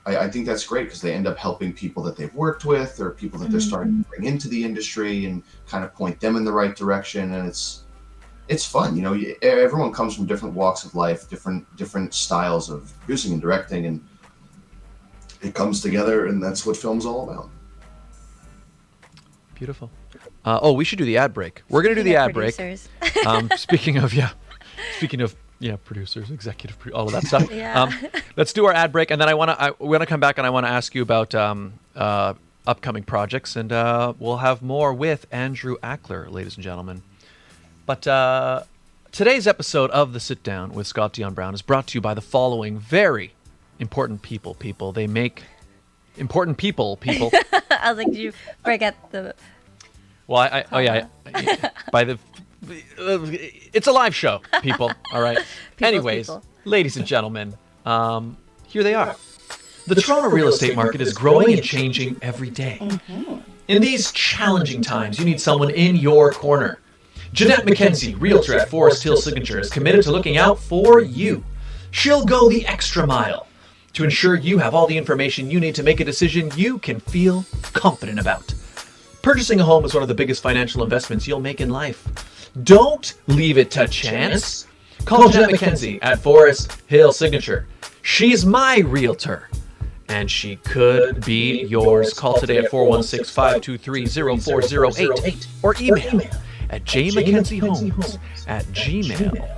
I think that's great because they end up helping people that they've worked with or people that they're starting to bring into the industry and kind of point them in the right direction. And it's fun. Everyone comes from different walks of life, different styles of producing and directing, and it comes together, and that's what film's all about. Beautiful. We should do the ad break. We're going to do the ad break. Speaking of producers, executive, all of that stuff. Let's do our ad break, and then we're going to come back, and I want to ask you about upcoming projects, and we'll have more with Andrew Akler, ladies and gentlemen. But today's episode of The Sit Down with Scott Dion Brown is brought to you by the following very important people. They make important people. I was like, did you forget the... Well, it's a live show, people. All right. Anyways, ladies and gentlemen, here they are. The Toronto real estate market is growing and changing every day. In these challenging times, you need someone in your corner. Jeanette McKenzie, Realtor at Forest Hill Signature, is committed to looking out for you. She'll go the extra mile to ensure you have all the information you need to make a decision you can feel confident about. Purchasing a home is one of the biggest financial investments you'll make in life. Don't leave it to chance. Call Jeanette McKenzie at Forest Hill Signature. She's my realtor, and she could be yours. Call today at 416-523-0408 or email at JMckenziehomes at gmail.com.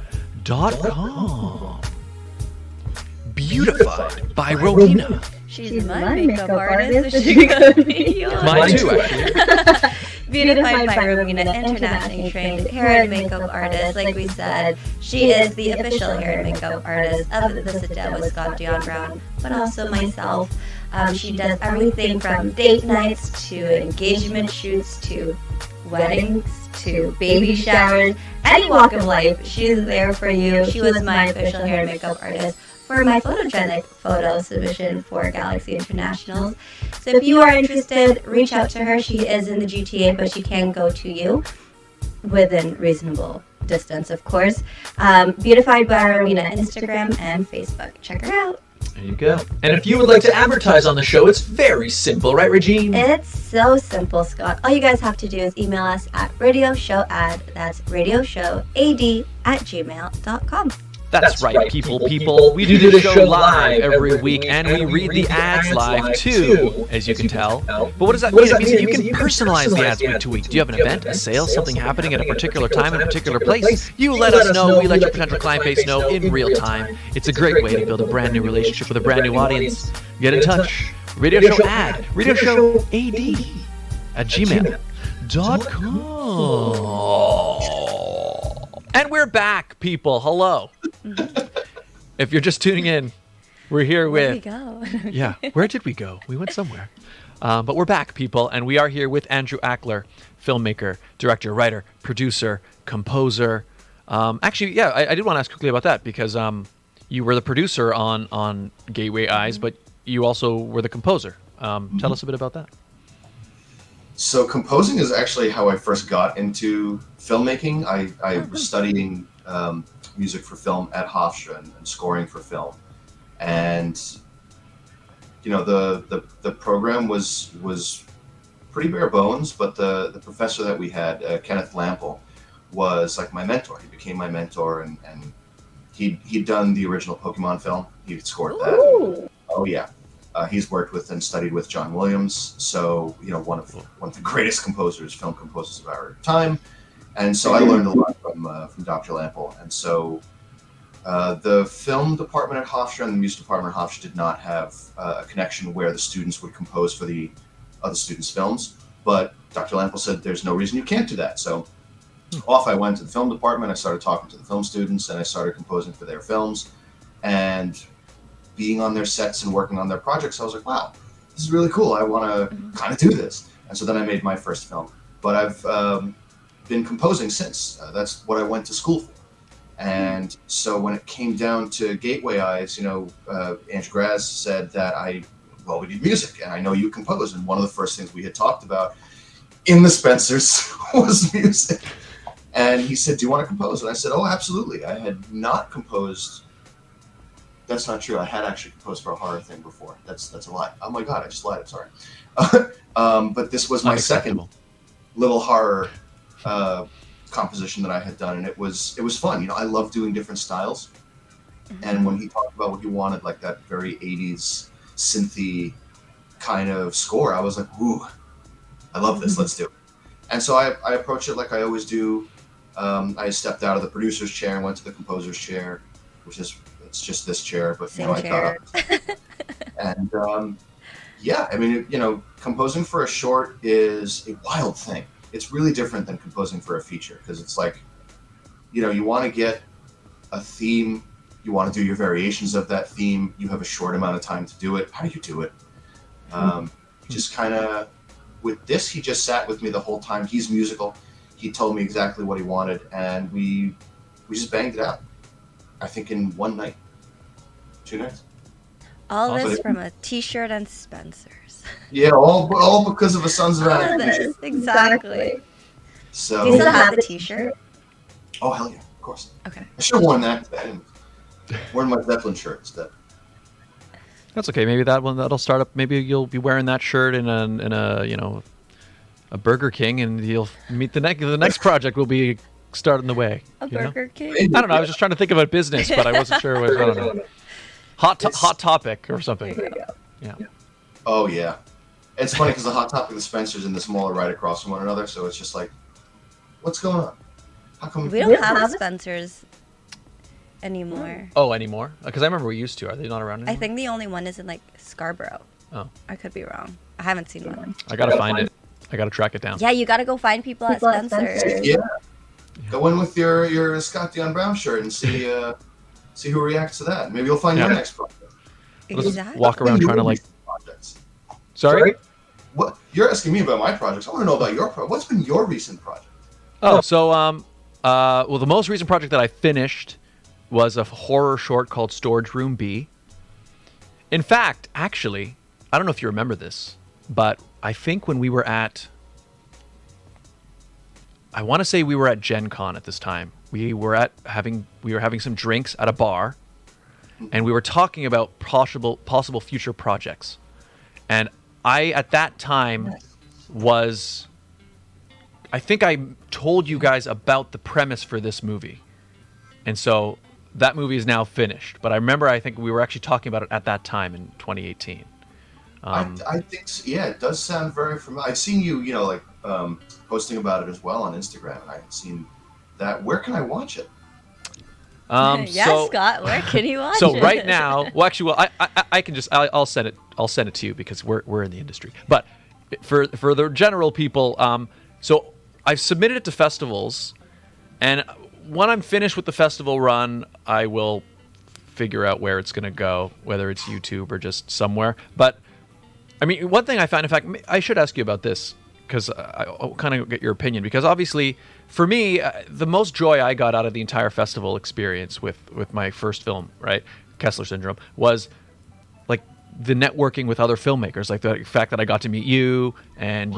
Beautified by Rowena. She's my makeup artist, so she could be yours. Mine too, actually. Beautified by Rowena, internationally trained hair and makeup artist. Like we said, she is the official hair and makeup artist of The Sit Down with Scott Dion Brown, but also myself. She does everything from date nights to engagement shoots to weddings to baby showers. Any walk of life, she's there for you. She was my official hair and makeup artist for my photogenic photo submission for Galaxy Internationals. So if you are interested, reach out to her. She is in the GTA, but she can go to you within reasonable distance, of course. Beautified by Rowena, Instagram and Facebook. Check her out. There you go. And if you would like to advertise on the show, it's very simple, right, Regine? It's so simple, Scott. All you guys have to do is email us at radioshowad, that's radioshowad@gmail.com. That's right, people. We do the show live every week, and we read the ads live too, as you can tell. But what does that mean? It means that you can personalize the ads week to week. Do you have an event, a sale, something happening at a particular time in a particular place? You let us know. We let your potential client base know in real time. It's a great way to build a brand new relationship with a brand new audience. Get in touch. Radio Show Ad, Radio Show AD at gmail.com. And we're back, people. Hello. If you're just tuning in, we're here with... Where did we go? Yeah, where did we go? We went somewhere. But we're back, people, and we are here with Andrew Akler, filmmaker, director, writer, producer, composer. Actually, yeah, I did want to ask quickly about that because you were the producer on Gateway Eyes, but you also were the composer. Tell us a bit about that. So composing is actually how I first got into filmmaking. I was studying music for film at Hofstra and scoring for film. And, the program was pretty bare bones, but the professor that we had, Kenneth Lample, was like my mentor. He became my mentor, and he'd done the original Pokemon film. He scored that. Ooh. Oh, yeah. He's worked with and studied with John Williams, so one of the greatest film composers of our time. And so I learned a lot from Dr. Lampel. And so the film department at Hofstra and the music department at Hofstra did not have a connection where the students would compose for the other students' films. But Dr. Lampel said, there's no reason you can't do that. So off I went to the film department. I started talking to the film students, and I started composing for their films. And being on their sets and working on their projects, I was like, wow, this is really cool. I want to kind of do this. And so then I made my first film. But I've been composing since. That's what I went to school for. And so when it came down to Gateway Eyes, Andrew Graz said that we need music, and I know you compose. And one of the first things we had talked about in the Spencers was music. And he said, do you want to compose? And I said, oh, absolutely. I had not composed. That's not true. I had actually composed for a horror thing before. That's a lie. Oh my God, I just lied. I'm sorry. But this was my second little horror composition that I had done, and it was fun. I love doing different styles. And when he talked about what he wanted, like that very 80s synthy kind of score, I was like, ooh, I love this. Let's do it. And so I approached it like I always do. I stepped out of the producer's chair and went to the composer's chair, which is it's just this chair, but Same chair. I thought, and composing for a short is a wild thing. It's really different than composing for a feature, because it's like, you want to get a theme, you want to do your variations of that theme, you have a short amount of time to do it. How do you do it? Just kind of, with this, he just sat with me the whole time. He's musical. He told me exactly what he wanted, and we just banged it out. I think in one night, 2 nights. All this from a T-shirt and Spencer's. Yeah, all because of a Sons of Anarchy. Exactly. So. Do you still have the T-shirt? Oh hell yeah, of course. Okay. I should have worn that today. I'm wearing my Zeppelin shirt instead. That's okay. Maybe that'll start up. Maybe you'll be wearing that shirt in a Burger King, and you'll meet the next project will be starting the way. A Burger King? I don't know. I was just trying to think of a business, but I wasn't sure. I don't know. Hot Topic or something. Yeah. Oh yeah, it's funny because the Hot Topic, the Spencers, and the Smaller right across from one another. So it's just like, what's going on? How come we don't have Spencers anymore? Oh, anymore? Because I remember we used to. Are they not around anymore? I think the only one is in Scarborough. Oh, I could be wrong. I haven't seen one. I gotta find it. I gotta track it down. Yeah, you gotta go find people at Spencer's. Yeah. Go in with your Scott Dion Brown shirt and see who reacts to that. Maybe you'll find your next project. Exactly. Walk around trying to projects. Sorry? What you're asking me about my projects? I want to know about your project. What's been your recent project? Oh, so well, the most recent project that I finished was a horror short called Storage Room B. In fact, actually, I don't know if you remember this, but I think when we were at, I want to say we were at Gen Con at this time. We were having some drinks at a bar, and we were talking about possible future projects. And I, at that time, I think I told you guys about the premise for this movie. And so that movie is now finished. But I think we were actually talking about it at that time in 2018. I think so. Yeah, it does sound very familiar. I've seen you, posting about it as well on Instagram, and I've seen that. Where can I watch it? Scott, where can you watch it? So right now, I can just I'll send it to you because we're in the industry. But for the general people, so I've submitted it to festivals, and when I'm finished with the festival run, I will figure out where it's going to go, whether it's YouTube or just somewhere. But I mean, one thing I found, in fact, I should ask you about this because I'll kind of get your opinion. Because obviously, for me, the most joy I got out of the entire festival experience with my first film, right, Kessler Syndrome, was like the networking with other filmmakers, like the fact that I got to meet you and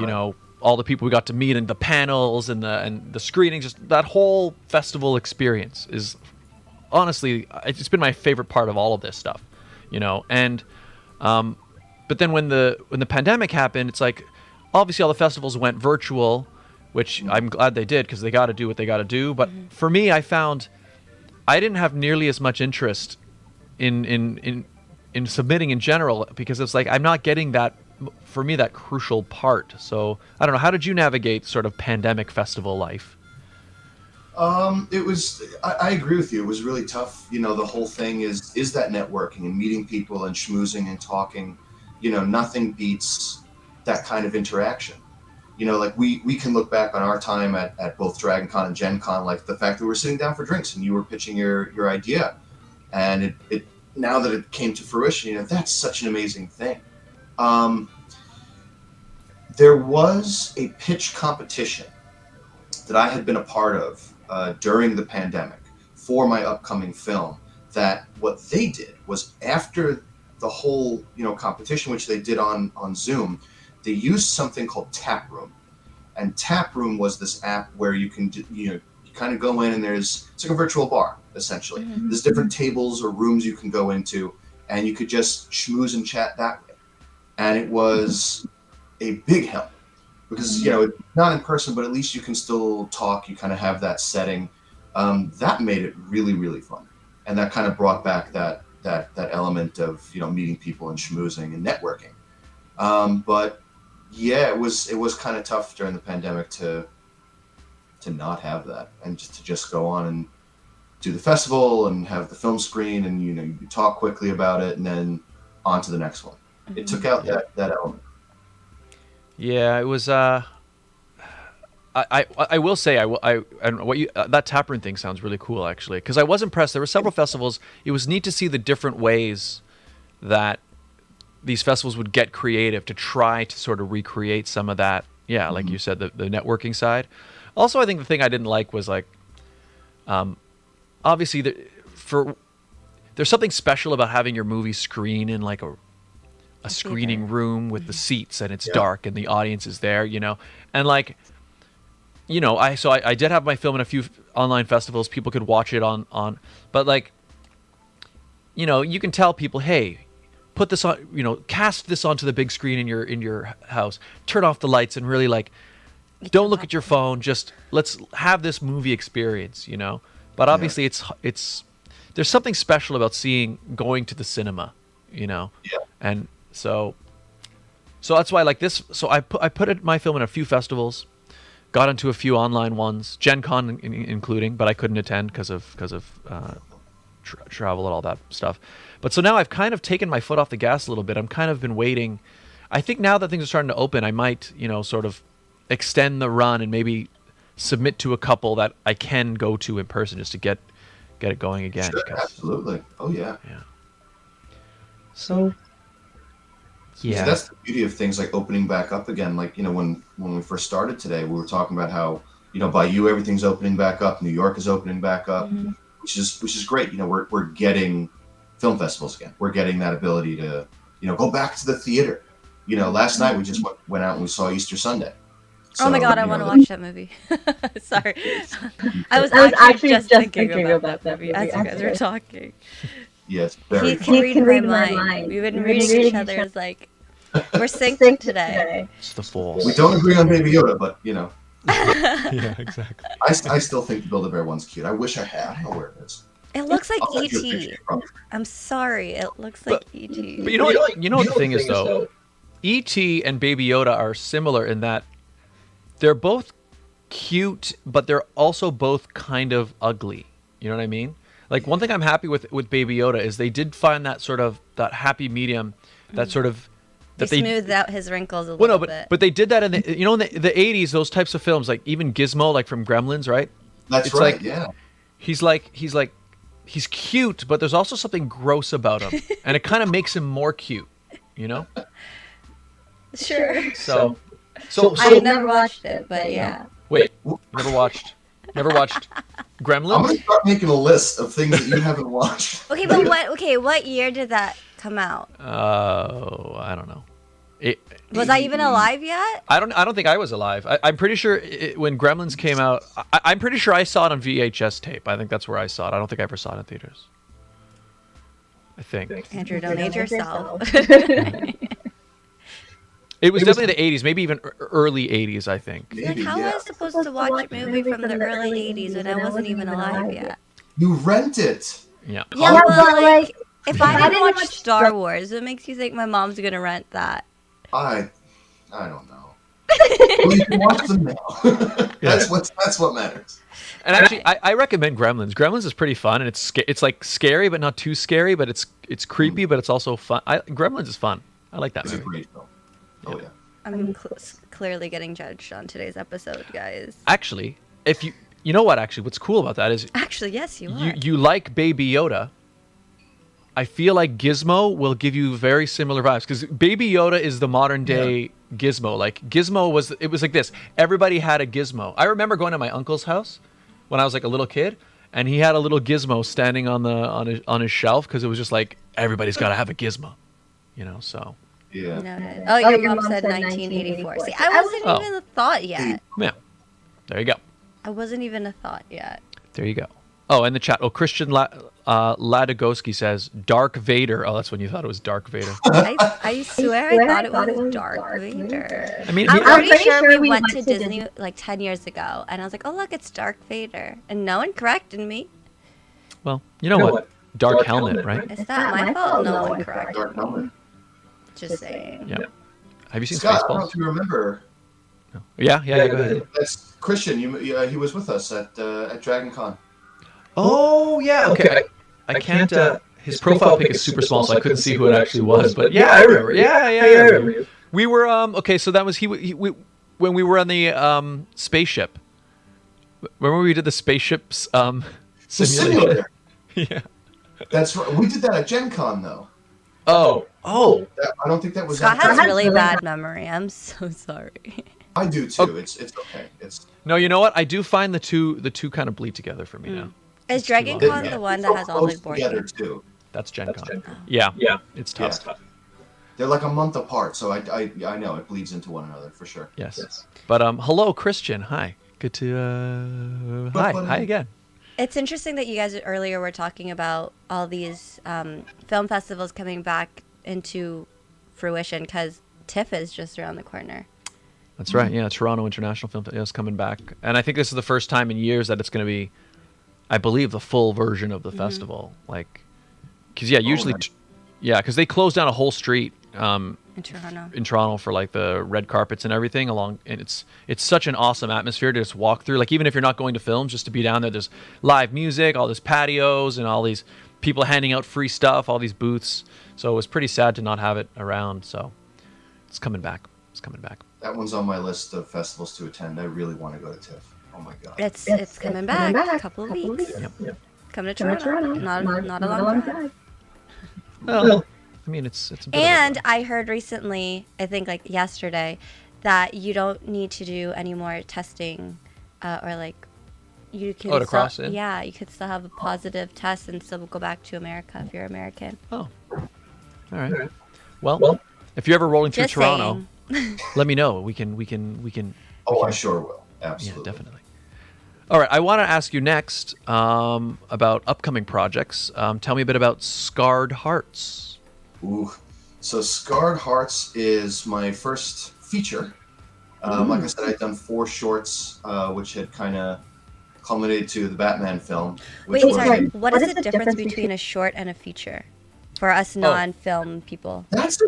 all the people we got to meet and the panels and the screenings. Just that whole festival experience is honestly, it's been my favorite part of all of this stuff, and. But then when the pandemic happened, it's like, obviously all the festivals went virtual, which I'm glad they did because they got to do what they got to do. But for me, I found I didn't have nearly as much interest in in submitting in general, because it's like I'm not getting that, for me, that crucial part. So I don't know. How did you navigate sort of pandemic festival life? It was, I agree with you. It was really tough. You know, the whole thing is that networking and meeting people and schmoozing and talking. You know, nothing beats that kind of interaction. You know, like we can look back on our time at both Dragon Con and Gen Con, like the fact that we were sitting down for drinks and you were pitching your idea. And it now that it came to fruition, you know, that's such an amazing thing. There was a pitch competition that I had been a part of during the pandemic for my upcoming film, that what they did was, after the whole, you know, competition, which they did on Zoom, they used something called Tap Room. And Tap Room was this app where you can, you kind of go in and it's like a virtual bar, essentially. Mm-hmm. There's different tables or rooms you can go into, and you could just schmooze and chat that way. And it was a big help because, you know, not in person, but at least you can still talk. You kind of have that setting. That made it really, really fun. And that kind of brought back that element of, you know, meeting people and schmoozing and networking. But yeah, it was kind of tough during the pandemic to not have that, and just go on and do the festival and have the film screen, and, you know, you talk quickly about it and then on to the next one. Mm-hmm. It took out that element. Yeah, it was. I will say and what you that taproom thing sounds really cool, actually, because I was impressed. There were several festivals. It was neat to see the different ways that these festivals would get creative to try to sort of recreate some of that. Yeah, like you said, the networking side. Also, I think the thing I didn't like was, like, obviously there's something special about having your movie screen in like a screening room with the seats, and it's dark and the audience is there, you know, and, like, you know, I did have my film in a few online festivals. People could watch it on, but, like, you know, you can tell people, hey, put this on, you know, cast this onto the big screen in your house, turn off the lights, and really, like, don't look at your phone. Just let's have this movie experience, you know. But obviously, it's there's something special about going to the cinema, you know. Yeah. And so that's why I like this. So I put my film in a few festivals, got into a few online ones, Gen Con including, but I couldn't attend because of travel and all that stuff. But so now I've kind of taken my foot off the gas a little bit. I'm kind of been waiting. I think now that things are starting to open, I might, you know, sort of extend the run and maybe submit to a couple that I can go to in person just to get it going again. Sure, absolutely. Oh yeah. Yeah. So yeah, that's the beauty of things like opening back up again. Like, you know, when we first started today, we were talking about how, you know, by you everything's opening back up. New York is opening back up, which is great. You know, we're getting film festivals again. We're getting that ability to, you know, go back to the theater. You know, last night we just went out and we saw Easter Sunday. So, oh my God, I want to watch that movie. Sorry. I was actually just thinking about that movie as you guys were talking. Yes, very He can read my mind. We've been reading each other's, like, we're synced today. It's the Force. We don't agree on Baby Yoda, but, you know. Yeah, exactly. I still think the Build-A-Bear one's cute. I wish I had. I don't know where it is. It looks like E.T. I'm sorry. It looks like E.T. But you know what the thing is, though? E.T. and Baby Yoda are similar in that they're both cute, but they're also both kind of ugly. You know what I mean? Like, one thing I'm happy with Baby Yoda is they did find that sort of that happy medium, that sort of that they smoothed out his wrinkles a little bit. But they did that in the in the 80s. Those types of films, like even Gizmo, like from Gremlins, right? That's right. Like, yeah. He's cute, but there's also something gross about him, and it kind of makes him more cute. You know? Sure. So I never watched it, but yeah. Wait, never watched Gremlins? I'm gonna start making a list of things that you haven't watched. Okay, but what year did that come out? Oh, I don't know. Was I even alive yet? I don't think I was alive. I'm pretty sure when Gremlins came out, I'm pretty sure I saw it on VHS tape. I think that's where I saw it. I don't think I ever saw it in theaters. I think. Andrew, don't age yourself. It was definitely the 80s, maybe even early 80s, I think. Like, how was I supposed to watch a movie from the early 80s when I wasn't even alive yet? You rent it. Yeah. Yeah, but like, If I didn't watch Star Wars, what makes you think my mom's gonna rent that? I don't know. Well, you can watch them now. That's what matters. And actually, I recommend Gremlins. Gremlins is pretty fun, and it's like scary, but not too scary. But it's creepy, but it's also fun. Gremlins is fun. I like that It's a movie. great film. Oh yeah. I'm clearly getting judged on today's episode, guys. Actually, if you know what? Actually, what's cool about that is Actually, yes, you are. you like Baby Yoda. I feel like Gizmo will give you very similar vibes because Baby Yoda is the modern day Gizmo. Like Gizmo was like this. Everybody had a Gizmo. I remember going to my uncle's house when I was like a little kid, and he had a little Gizmo standing on his shelf because it was just like everybody's got to have a Gizmo, So Yeah. Noted. Oh, your mom said 1984. See, I wasn't even a thought yet. yeah, there you go. I wasn't even a thought yet. There you go. Oh, in the chat, Christian Ladagowski says Dark Vader. Oh, that's when you thought it was Dark Vader. I swear I thought it was Dark Vader. I mean, I'm pretty sure we went to Disney like 10 years ago, and I was like, oh, look, it's Dark Vader. And no one corrected me. well, you know what? Dark Helmet, right? It's not my fault no one corrected Dark me. Helmet. Just saying. Yeah. Have you seen Scott, I don't know Spaceballs? if you remember. Yeah, go ahead. That's Christian. He was with us at Dragon Con. Oh, yeah. Okay. I can't. His profile pic is super small, so I couldn't see who it actually was. But yeah, I remember. Yeah, I remember you. We were okay. So that was we when we were on the spaceship. Remember we did the spaceships The simulation? simulator. Yeah. That's right. We did that at Gen Con, though. Oh. I don't think that was. Scott at has Gen really Con. bad memory. I'm so sorry. I do too. It's okay. It's No, you know what? I do find the two kind of bleed together for me now. Is Dragon long. Con the one so that has all the close board together games? too. That's Gen Con. Yeah. It's tough. Yeah. They're like a month apart, so I know it bleeds into one another for sure. Yes. But hello, Christian. Hi. Good to hi again. It's interesting that you guys earlier were talking about all these film festivals coming back into fruition because TIFF is just around the corner. That's right. Yeah, Toronto International Film Festival is coming back, and I think this is the first time in years that it's going to be, I believe, the full version of the festival. Like, because usually, because they close down a whole street In Toronto for like the red carpets and everything along, and it's such an awesome atmosphere to just walk through. Like even if you're not going to films, just to be down there, there's live music, all these patios, and all these people handing out free stuff, all these booths. So it was pretty sad to not have it around. So it's coming back. That one's on my list of festivals to attend. I really want to go to TIFF. Oh my god. It's coming back. A couple of weeks. Yep. Coming to Toronto. Not a long time. Well, I mean, it's a bit of a- And I heard recently, I think like yesterday, that you don't need to do any more testing, or like you can. to cross in? Yeah, you could still have a positive test and still go back to America if you're American. Oh, all right. Well, if you're ever rolling through Just Toronto, saying. let me know. We can. Oh, I sure will. Absolutely. Yeah, definitely. All right, I want to ask you next about upcoming projects. Tell me a bit about Scarred Hearts. Ooh. So Scarred Hearts is my first feature. Like I said, I'd done 4 shorts, which had kind of culminated to the Batman film. Which Wait, was sorry. What is the difference between a short and a feature for us non-film people? It's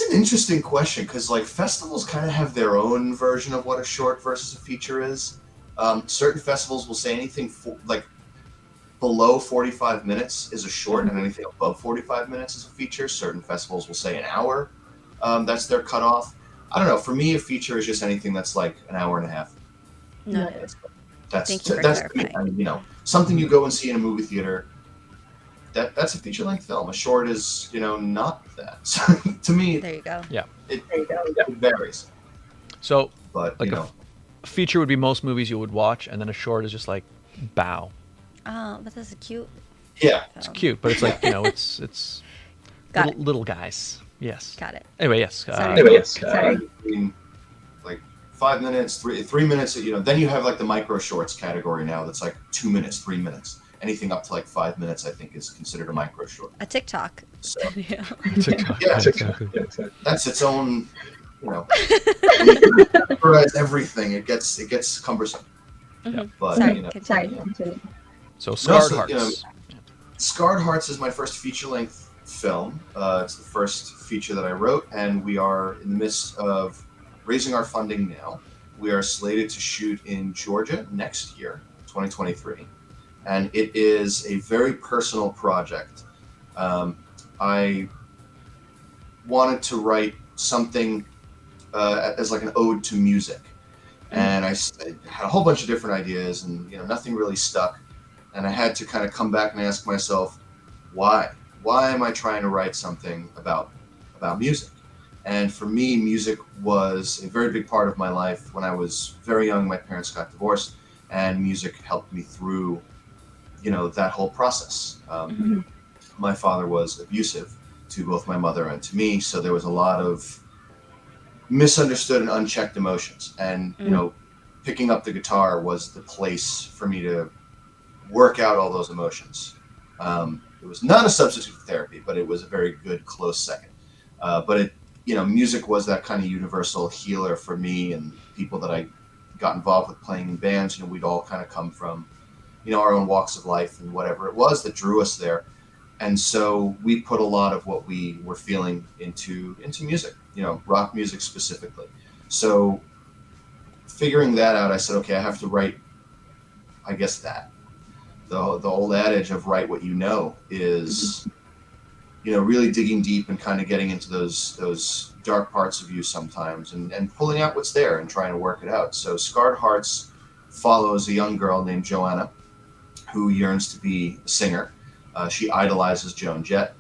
an interesting question because like festivals kind of have their own version of what a short versus a feature is. Certain festivals will say anything like below 45 minutes is a short and anything above 45 minutes is a feature. Certain festivals will say an hour. That's their cutoff. I don't know. For me, a feature is just anything that's like an hour and a half. No. That's Thank you for me. clarifying. I mean, something you go and see in a movie theater. That's a feature-length film. A short is, not that. So, to me, There you go. Yeah. it varies. So, But like a feature would be most movies you would watch, and then a short is just like bow. Oh, but that's a cute. yeah. It's cute, but it's like it's Got little guys. Yes. Got it. Anyway, yes. Sorry. Between, like 5 minutes, 3 minutes. Then you have like the micro shorts category now. That's like 2 minutes, 3 minutes. Anything up to like 5 minutes, I think, is considered a micro short. A TikTok. So Yeah. TikTok. Yeah. Exactly. that's its own. Categorize everything. It gets cumbersome. Mhm. But Sorry, you know, continue. So Scarred so, Hearts. Scarred Hearts is my first feature-length film. It's the first feature that I wrote, and we are in the midst of raising our funding now. We are slated to shoot in Georgia next year, 2023, and it is a very personal project. I wanted to write something as like an ode to music, and I had a whole bunch of different ideas, and nothing really stuck. And I had to kind of come back and ask myself, why? Why am I trying to write something about music? And for me, music was a very big part of my life. When I was very young, my parents got divorced, and music helped me through, that whole process. My father was abusive to both my mother and to me, so there was a lot of misunderstood and unchecked emotions. And, picking up the guitar was the place for me to work out all those emotions. It was not a substitute for therapy, but it was a very good close second. But music was that kind of universal healer for me and people that I got involved with playing in bands. We'd all kind of come from, our own walks of life and whatever it was that drew us there. And so we put a lot of what we were feeling into music, rock music specifically. So figuring that out, I said, okay, I have to write, I guess that. The old adage of write what you know is, really digging deep and kind of getting into those dark parts of you sometimes and pulling out what's there and trying to work it out. So Scarred Hearts follows a young girl named Joanna who yearns to be a singer. She idolizes Joan Jett,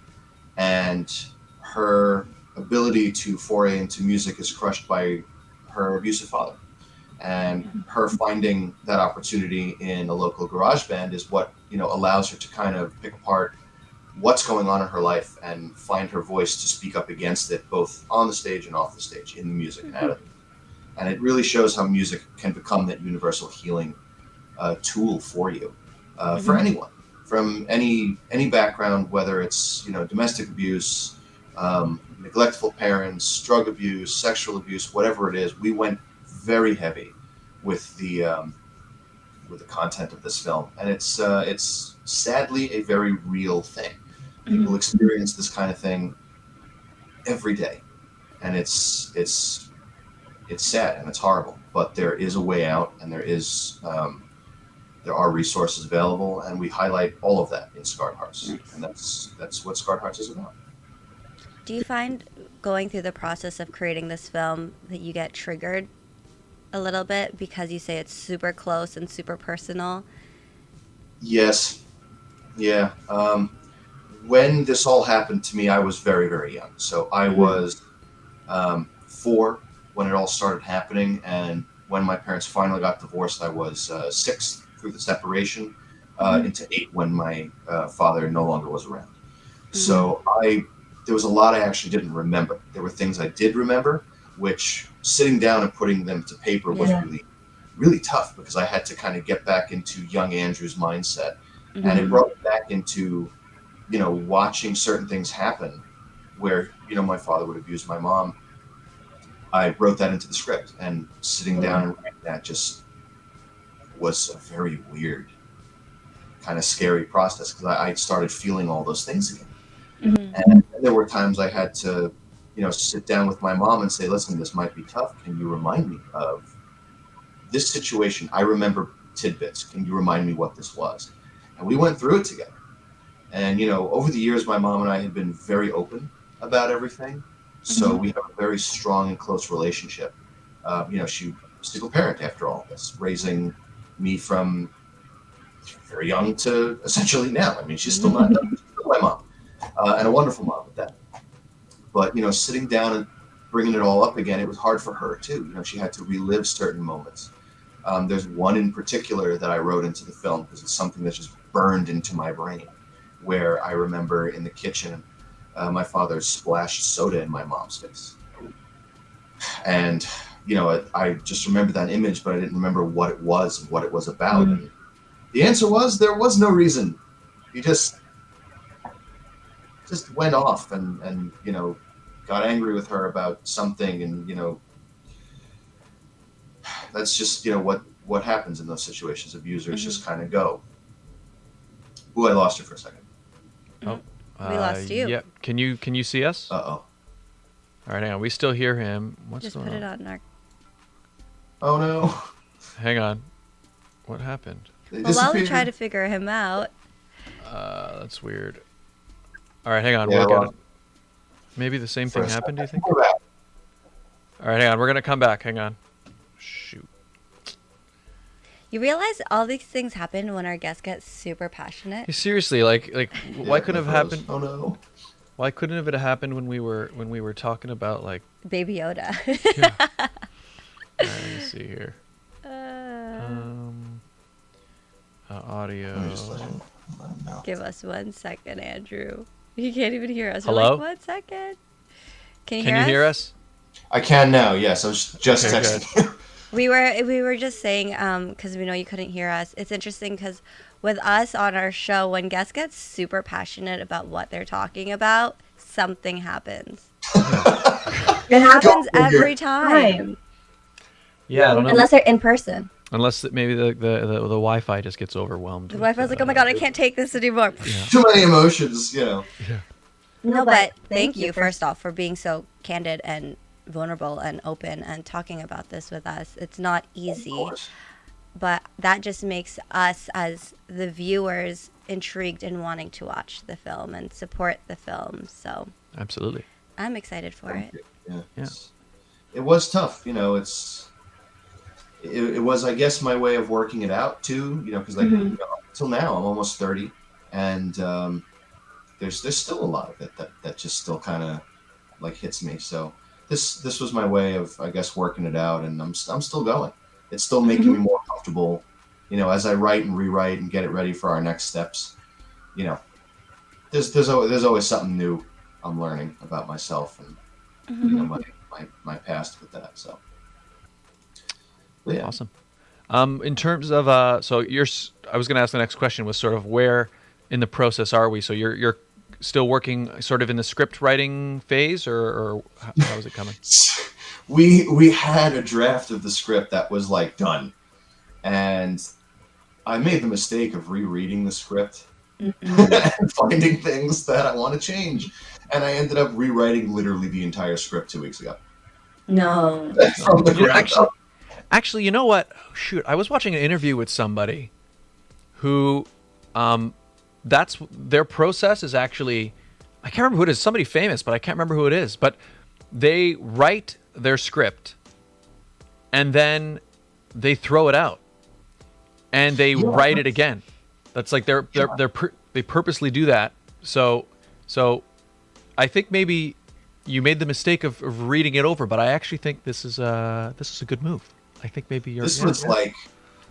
and her ability to foray into music is crushed by her abusive father. And her finding that opportunity in a local garage band is what, allows her to kind of pick apart what's going on in her life and find her voice to speak up against it, both on the stage and off the stage, in the music. And it really shows how music can become that universal healing tool for you, for anyone, from any background, whether it's, domestic abuse, neglectful parents, drug abuse, sexual abuse, whatever it is. We went very heavy with the content of this film, and it's sadly a very real thing. People experience this kind of thing every day, and it's sad and it's horrible. But there is a way out, and there are resources available, and we highlight all of that in Scarred Hearts, and that's what Scarred Hearts is about. Do you find going through the process of creating this film that you get triggered a little bit because you say it's super close and super personal? Yes. Yeah. When this all happened to me, I was very, very young. So I was 4 when it all started happening. And when my parents finally got divorced, I was 6 through the separation, into 8 when my father no longer was around. So there was a lot I actually didn't remember. There were things I did remember, which sitting down and putting them to paper was really, really tough, because I had to kind of get back into young Andrew's mindset. And it brought me back into, watching certain things happen where, my father would abuse my mom. I wrote that into the script, and sitting down and writing that just was a very weird, kind of scary process, because I started feeling all those things again. And there were times I had to, sit down with my mom and say, listen, this might be tough. Can you remind me of this situation? I remember tidbits. Can you remind me what this was? And we went through it together. And, over the years, my mom and I had been very open about everything. So we have a very strong and close relationship. She was a single parent after all this, raising me from very young to essentially now. I mean, she's still not she's still my mom, and a wonderful mom at that. But, sitting down and bringing it all up again, it was hard for her too. She had to relive certain moments. There's one in particular that I wrote into the film because it's something that just burned into my brain, where I remember in the kitchen, my father splashed soda in my mom's face. And, I just remember that image, but I didn't remember what it was and what it was about. And the answer was there was no reason. He just went off and got angry with her about something, and that's just what happens in those situations. Abusers just kind of go. Ooh, I lost you for a second. Oh, We lost you. Yeah. Can you see us? Uh-oh. All right, hang on. We still hear him. What's Just going put on? it on our. Oh no. Hang on. What happened? They Well, while we disappeared. try to figure him out, That's weird. All right, hang on. Yeah, We're well, gonna. Maybe the same thing First- happened. Do you think? We're back. All right, hang on. We're gonna come back. Hang on. Shoot. you realize all these things happen when our guests get super passionate. Hey, seriously, like, why Yeah, couldn't it my have froze. happened? Oh no. Why couldn't it have happened when we were talking about like? Baby Yoda. Yeah. All right, let me see here. Audio. Let me just let him know. Give us 1 second, Andrew. He can't even hear us. Hello? We're like, 1 second. Can you Can hear you us? hear us? I can now. Yes, I was just Okay, texting you. We were just saying, because we know you couldn't hear us. It's interesting because with us on our show, when guests get super passionate about what they're talking about, something happens. It happens every time. Yeah, I don't know. Unless they're in person. Unless maybe the Wi-Fi just gets overwhelmed. The Wi-Fi's like, oh my god, I can't take this anymore. Too many emotions, you know. No, but thank you, first off, for being so candid and vulnerable and open and talking about this with us. It's not easy, Of course. but that just makes us as the viewers intrigued and wanting to watch the film and support the film. So Absolutely. I'm excited for it. Yeah. Yeah. It was tough, you know. It was, I guess, my way of working it out too, you know, because like you know, until now I'm almost 30, and there's still a lot of it that just still kind of like hits me. So this was my way of, I guess, working it out, and I'm still going. It's still making me more comfortable, you know, as I write and rewrite and get it ready for our next steps. You know, there's always something new I'm learning about myself and you know my past with that. So. Yeah. Awesome. In terms of so I was going to ask the next question was sort of where in the process are we? So you're still working sort of in the script writing phase, or how is it coming? We had a draft of the script that was like done, and I made the mistake of rereading the script and finding things that I want to change, and I ended up rewriting literally the entire script 2 weeks ago. No. From the ground up. Actually, you know what? Shoot, I was watching an interview with somebody who, that's their process is actually, I can't remember who it is, somebody famous, but I can't remember who it is. But they write their script and then they throw it out and they write it again. That's like they purposely do that. So I think maybe you made the mistake of reading it over, but I actually think this is a good move. I think maybe you're. This was like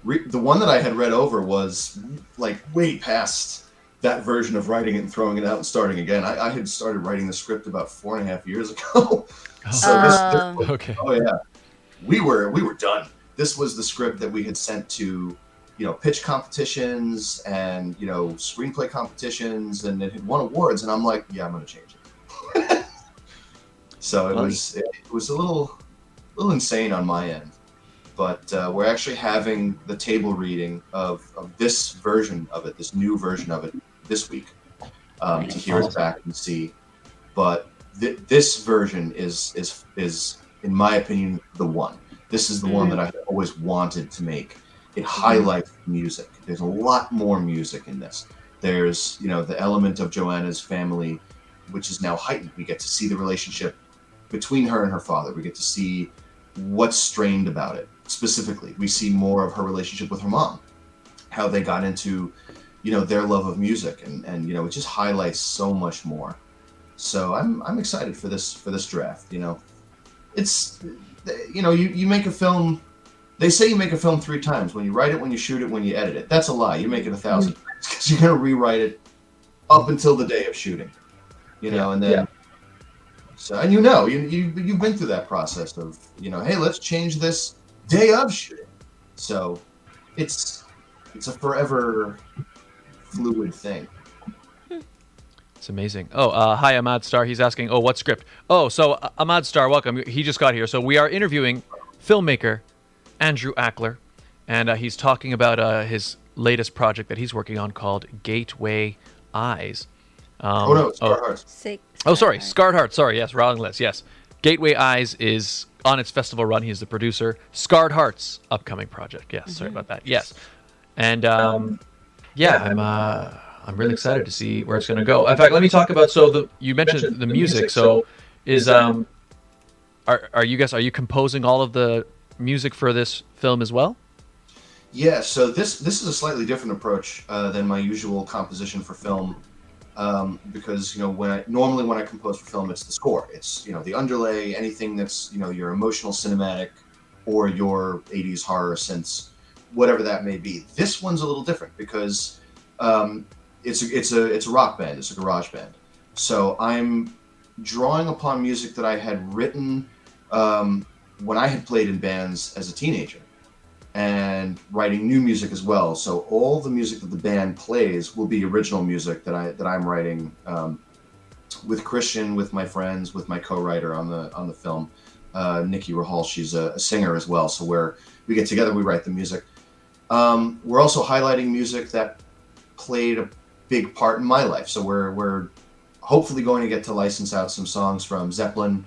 the one that I had read over was like way past that version of writing it and throwing it out and starting again. I had started writing the script about 4.5 years ago. So this Okay. oh yeah, we were done. This was the script that we had sent to, you know, pitch competitions and, you know, screenplay competitions, and it had won awards. And I'm like, yeah, I'm gonna change it. So it was a little insane on my end. But we're actually having the table reading of this version of it, this new version of it, this week, to hear it back and see. But this version is in my opinion the one. This is the one that I always wanted to make. It highlights music. There's a lot more music in this. There's, you know, the element of Joanna's family, which is now heightened. We get to see the relationship between her and her father. We get to see what's strained about it. Specifically, we see more of her relationship with her mom, how they got into, you know, their love of music, and you know, it just highlights so much more. So I'm excited for this draft. You know, it's, you know, you make a film. They say you make a film 3 times: when you write it, when you shoot it, when you edit it. That's a lie. You make it 1,000 times because you're gonna rewrite it up until the day of shooting. You know, and then. So, and you know, you've been through that process of, you know, hey, let's change this day of shooting. So it's a forever fluid thing. It's amazing. Oh, hi, Ahmad Star. He's asking, what script? Oh, so Ahmad Star, welcome. He just got here. So we are interviewing filmmaker Andrew Akler, and he's talking about his latest project that he's working on called Gateway Eyes. Oh no, Star Hearts. Sorry, Scarred Heart. Sorry, yes, wrong list. Yes, Gateway Eyes is on its festival run. He's the producer. Scarred Heart's upcoming project. Yes, sorry about that. Yes, and I'm really excited to see where it's going to go. In fact, let me talk about. So you mentioned the music. So are you composing all of the music for this film as well? Yeah. So this is a slightly different approach than my usual composition for film. Because when I compose for film, it's the score, it's the underlay, anything that's your emotional cinematic or your 80s horror synths, whatever that may be. This one's a little different because it's a rock band, it's a garage band. So I'm drawing upon music that I had written when I had played in bands as a teenager, and writing new music as well. So all the music that the band plays will be original music that I'm writing with Christian, with my friends, with my co-writer on the film, Nikki Rahal. She's a singer as well. So we get together, we write the music. We're also highlighting music that played a big part in my life. So we're hopefully going to get to license out some songs from Zeppelin,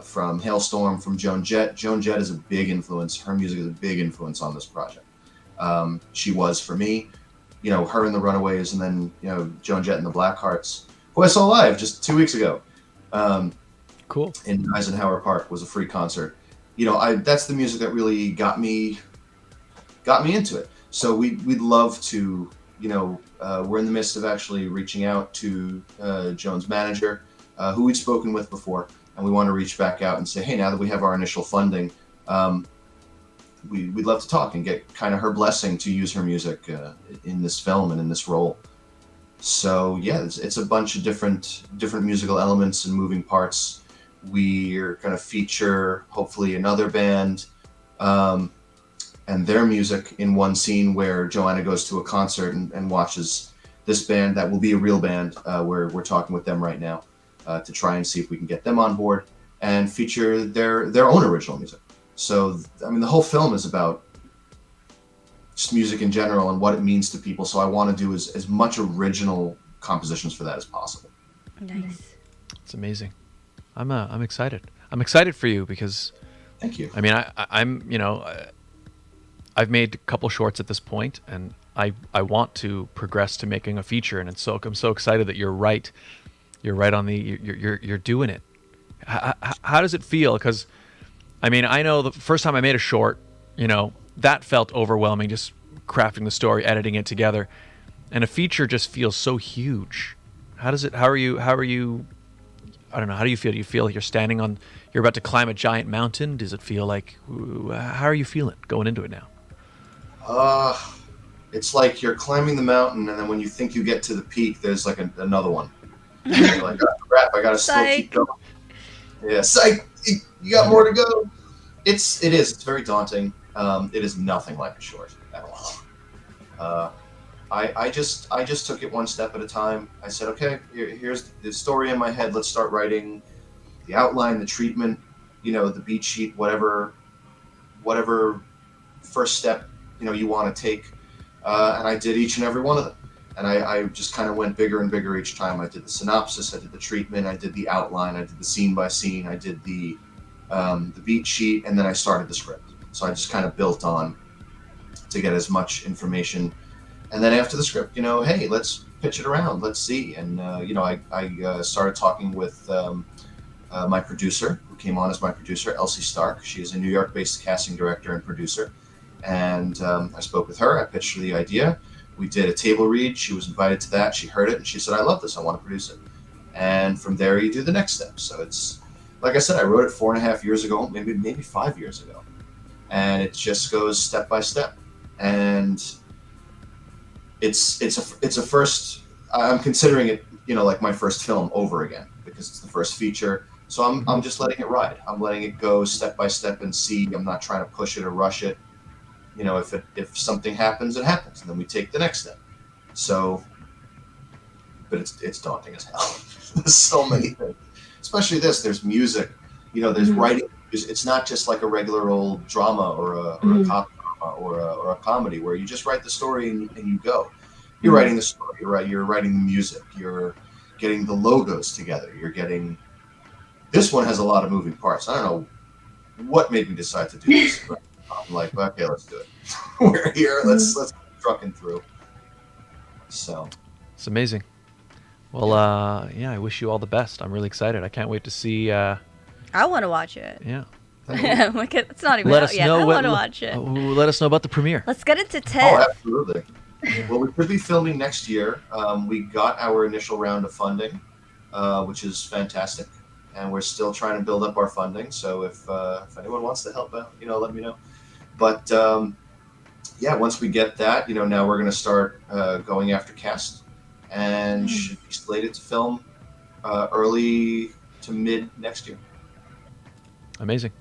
from Hailstorm, from Joan Jett. Joan Jett is a big influence. Her music is a big influence on this project. She was for me, her and the Runaways, and then, Joan Jett and the Blackhearts, who I saw live just 2 weeks ago. Cool. In Eisenhower Park, was a free concert. That's the music that really got me into it. So we'd love to, we're in the midst of actually reaching out to Joan's manager, who we'd spoken with before. And we want to reach back out and say, hey, now that we have our initial funding, we'd love to talk and get kind of her blessing to use her music in this film and in this role. So yeah, it's a bunch of different musical elements and moving parts. We're going to feature hopefully another band and their music in one scene where Joanna goes to a concert and watches this band that will be a real band. We're talking with them right now. To try and see if we can get them on board and feature their own original music. So, the whole film is about just music in general and what it means to people. So I want to do as much original compositions for that as possible. Nice. It's amazing. I'm excited. I'm excited for you because, thank you. I've made a couple shorts at this point, and I want to progress to making a feature, and I'm so excited that you're right. You're right on you're doing it. How does it feel? Because, I know the first time I made a short, that felt overwhelming, just crafting the story, editing it together. And a feature just feels so huge. How are you, I don't know, how do you feel? Do you feel like you're about to climb a giant mountain? Does it feel like, how are you feeling going into it now? It's like you're climbing the mountain, and then when you think you get to the peak, there's like another one. You're like, oh, crap, I gotta still keep going. Yeah, psych, you got more to go. It's very daunting. It is nothing like a short at all. I just took it one step at a time. I said, okay, here's the story in my head. Let's start writing the outline, the treatment, the beat sheet, whatever first step, you want to take. And I did each and every one of them. And I just kind of went bigger and bigger each time. I did the synopsis, I did the treatment, I did the outline, I did the scene by scene, I did the beat sheet, and then I started the script. So I just kind of built on to get as much information. And then after the script, hey, let's pitch it around, let's see. And, I started talking with my producer, who came on as my producer, Elsie Stark. She is a New York-based casting director and producer. And I spoke with her, I pitched her the idea. We did a table read. She was invited to that. She heard it and she said, I love this. I want to produce it. And from there, you do the next step. So it's, like I said, I wrote it 4.5 years ago, maybe 5 years ago. And it just goes step by step. And it's a first, I'm considering it, like my first film over again, because it's the first feature. So I'm just letting it ride. I'm letting it go step by step and see. I'm not trying to push it or rush it. If something happens, it happens, and then we take the next step. So, but it's daunting as hell. There's so many things, especially this. There's music, there's writing. It's not just like a regular old drama or a cop drama or a comedy where you just write the story and you go. You're writing the story, you're writing the music, you're getting the logos together. You're getting. This one has a lot of moving parts. I don't know what made me decide to do this, but I'm like, okay, let's do it. We're here. Let's get trucking through. So It's amazing. Well, I wish you all the best. I'm really excited. I can't wait to see. I want to watch it. Yeah. It's not even Let out us yet. know. I want to watch it. Let us know about the premiere. Let's get into TIFF. Oh, absolutely. Well, we could be filming next year. We got our initial round of funding, which is fantastic, and we're still trying to build up our funding. So if anyone wants to help out, let me know. But once we get that, now we're going to start going after cast, and should be slated to film early to mid next year. Amazing.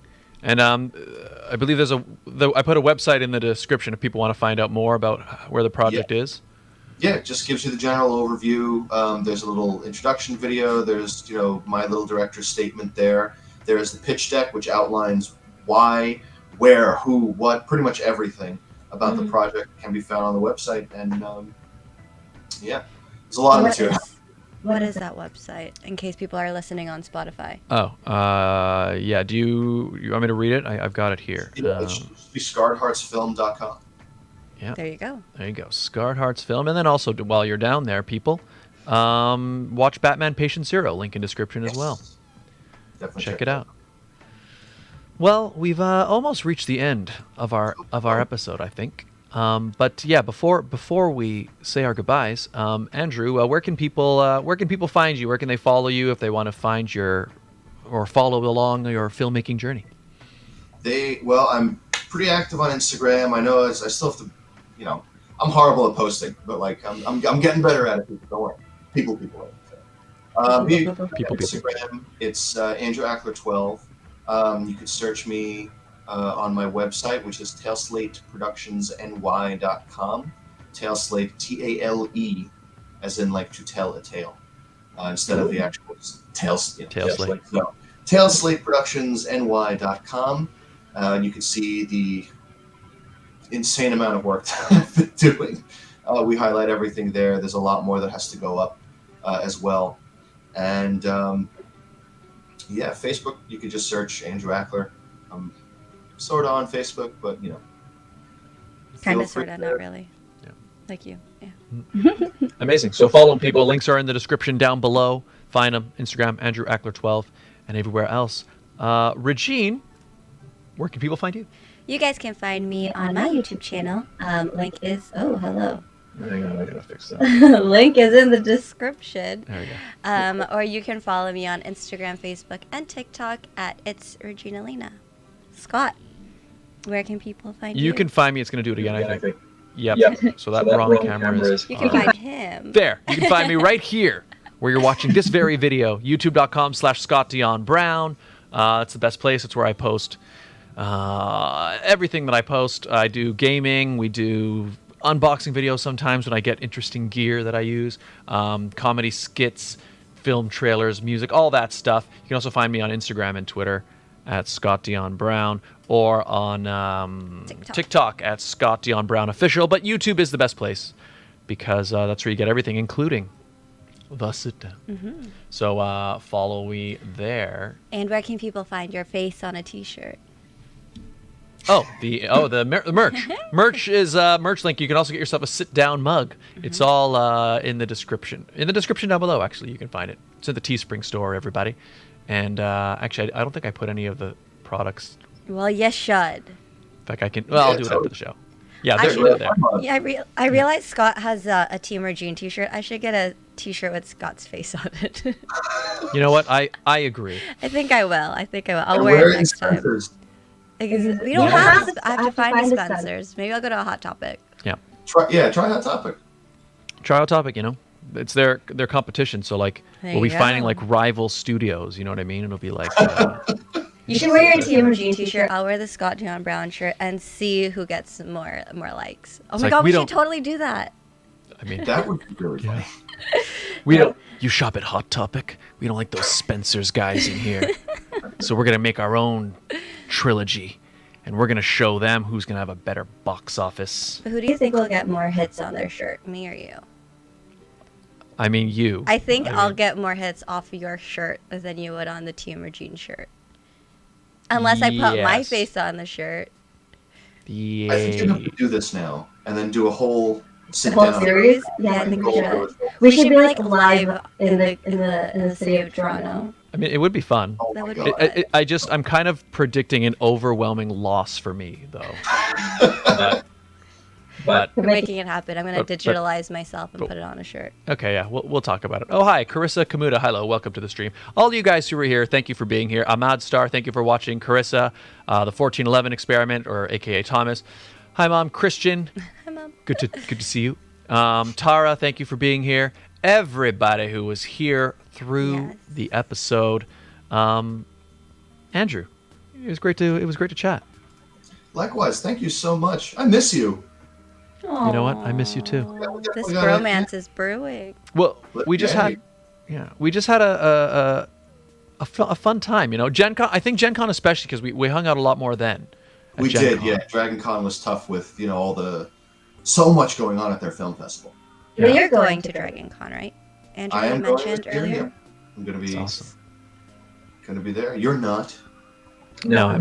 And I believe I put a website in the description if people want to find out more about where the project is. Yeah, it just gives you the general overview. There's a little introduction video. There's, my little director's statement there. There's the pitch deck, which outlines why, where, who, what, pretty much everything about the project can be found on the website. And there's a lot of material. What is that website, in case people are listening on Spotify? Oh, yeah. Do you want me to read it? I've got it here. It should be scarredheartsfilm.com. Yeah. There you go. There you go. Scarred Hearts Film. And then also, while you're down there, people, watch Batman Patient Zero. Link in description as well. Definitely Check it out. Well, we've almost reached the end of our episode, I think. But yeah, before we say our goodbyes, Andrew, where can people find you? Where can they follow you if they want to find or follow along your filmmaking journey? I'm pretty active on Instagram. I know I still have to, I'm horrible at posting, but I'm getting better at it. Don't worry, people. Instagram, it's Andrew Akler 12. You could search me on my website, which is tailslateproductionsny.com. Tailslate, Tale, as in to tell a tale, instead of the actual tailslate. So, tailslateproductionsny.com. You can see the insane amount of work that I've been doing. We highlight everything there. There's a lot more that has to go up as well. And Facebook, you could just search Andrew Akler. I'm sort of on Facebook, but Kind of, sort of, not really. Yeah. Like you. Yeah. Amazing. So follow people. Links are in the description down below. Find them. Instagram, Andrew Akler 12, and everywhere else. Regine, where can people find you? You guys can find me on my YouTube channel. Link is hello. Hang on, I gotta fix that. Link is in the description. There we go. Or you can follow me on Instagram, Facebook, and TikTok at It's Regine Alaina. Scott, where can people find you? You can find me. It's gonna do it again, I think. Yep. So that wrong camera is. You can find him. There. You can find me right here, where you're watching this very video. YouTube.com/Scott Dion Brown. It's the best place. It's where I post everything that I post. I do gaming. We do unboxing videos sometimes when I get interesting gear that I use. Comedy skits, film trailers, music, all that stuff. You can also find me on Instagram and Twitter at Scott Dion Brown, or on TikTok at Scott Dion Brown Official. But YouTube is the best place because that's where you get everything, including the sit down. Mm-hmm. So follow me there. And where can people find your face on a T-shirt? The merch. Merch is merch link. You can also get yourself a sit down mug. Mm-hmm. It's all in the description. In the description down below, actually, you can find it. It's at the Teespring store, everybody. And actually, I don't think I put any of the products. Well, you should. In fact, I can. Well, I'll do it after the show. Yeah, they're there. Yeah, I realized Scott has a Team Regine T-shirt. I should get a T-shirt with Scott's face on it. You know what? I agree. I think I will. I'll wear it next time. We don't have. I have to find the Spencers. Maybe I'll go to a Hot Topic. Yeah. Try Hot Topic. Try Hot Topic. It's their competition. So we'll be finding rival studios. You know what I mean? It'll be like. You should wear your Team Regine T-shirt. I'll wear the Scott Dion Brown shirt and see who gets more likes. Oh my God, we should totally do that. I mean, that would be really funny. We don't. You shop at Hot Topic. We don't like those Spencer's guys in here. So we're gonna make our own trilogy, and we're gonna show them who's gonna have a better box office. But who do you think will get more hits on their shirt, me or you? I mean, you. I think I'll get more hits off your shirt than you would on the Team Regine shirt. Unless I put my face on the shirt. Yeah. I think you have to do this now and then do a whole sit whole down. series. Yeah, I think we should. We should be like live in the city of Toronto. I mean, it would be fun. Oh That my would God. be fun. I'm kind of predicting an overwhelming loss for me, though. but We're making it happen. I'm going to But- digitalize myself and put it on a shirt. okay, yeah, we'll talk about it. Oh, hi, Carissa Kamuta. Hello, welcome to the stream. All you guys who were here, thank you for being here. Ahmad Star, thank you for watching. Carissa, the 1411 experiment, or AKA Thomas. Hi, Mom. Christian. Hi, Mom. Good to see you. Tara, thank you for being here. Everybody who was here through Yes. the episode. Andrew, it was great to chat. Likewise, thank you so much. I miss you. You know what? I miss you too. This We gotta- bromance is brewing. Well, we just Yeah. had a fun time. You know, Gen Con. I think Gen Con especially because we hung out a lot more then. at We Gen did, Con. yeah. Dragon Con was tough with, so much going on at their film festival. But Yeah. you're going to Dragon Con, right? Andrew, I you am going mentioned this year, earlier. yeah. I'm gonna be That's awesome. gonna be there. You're not. No,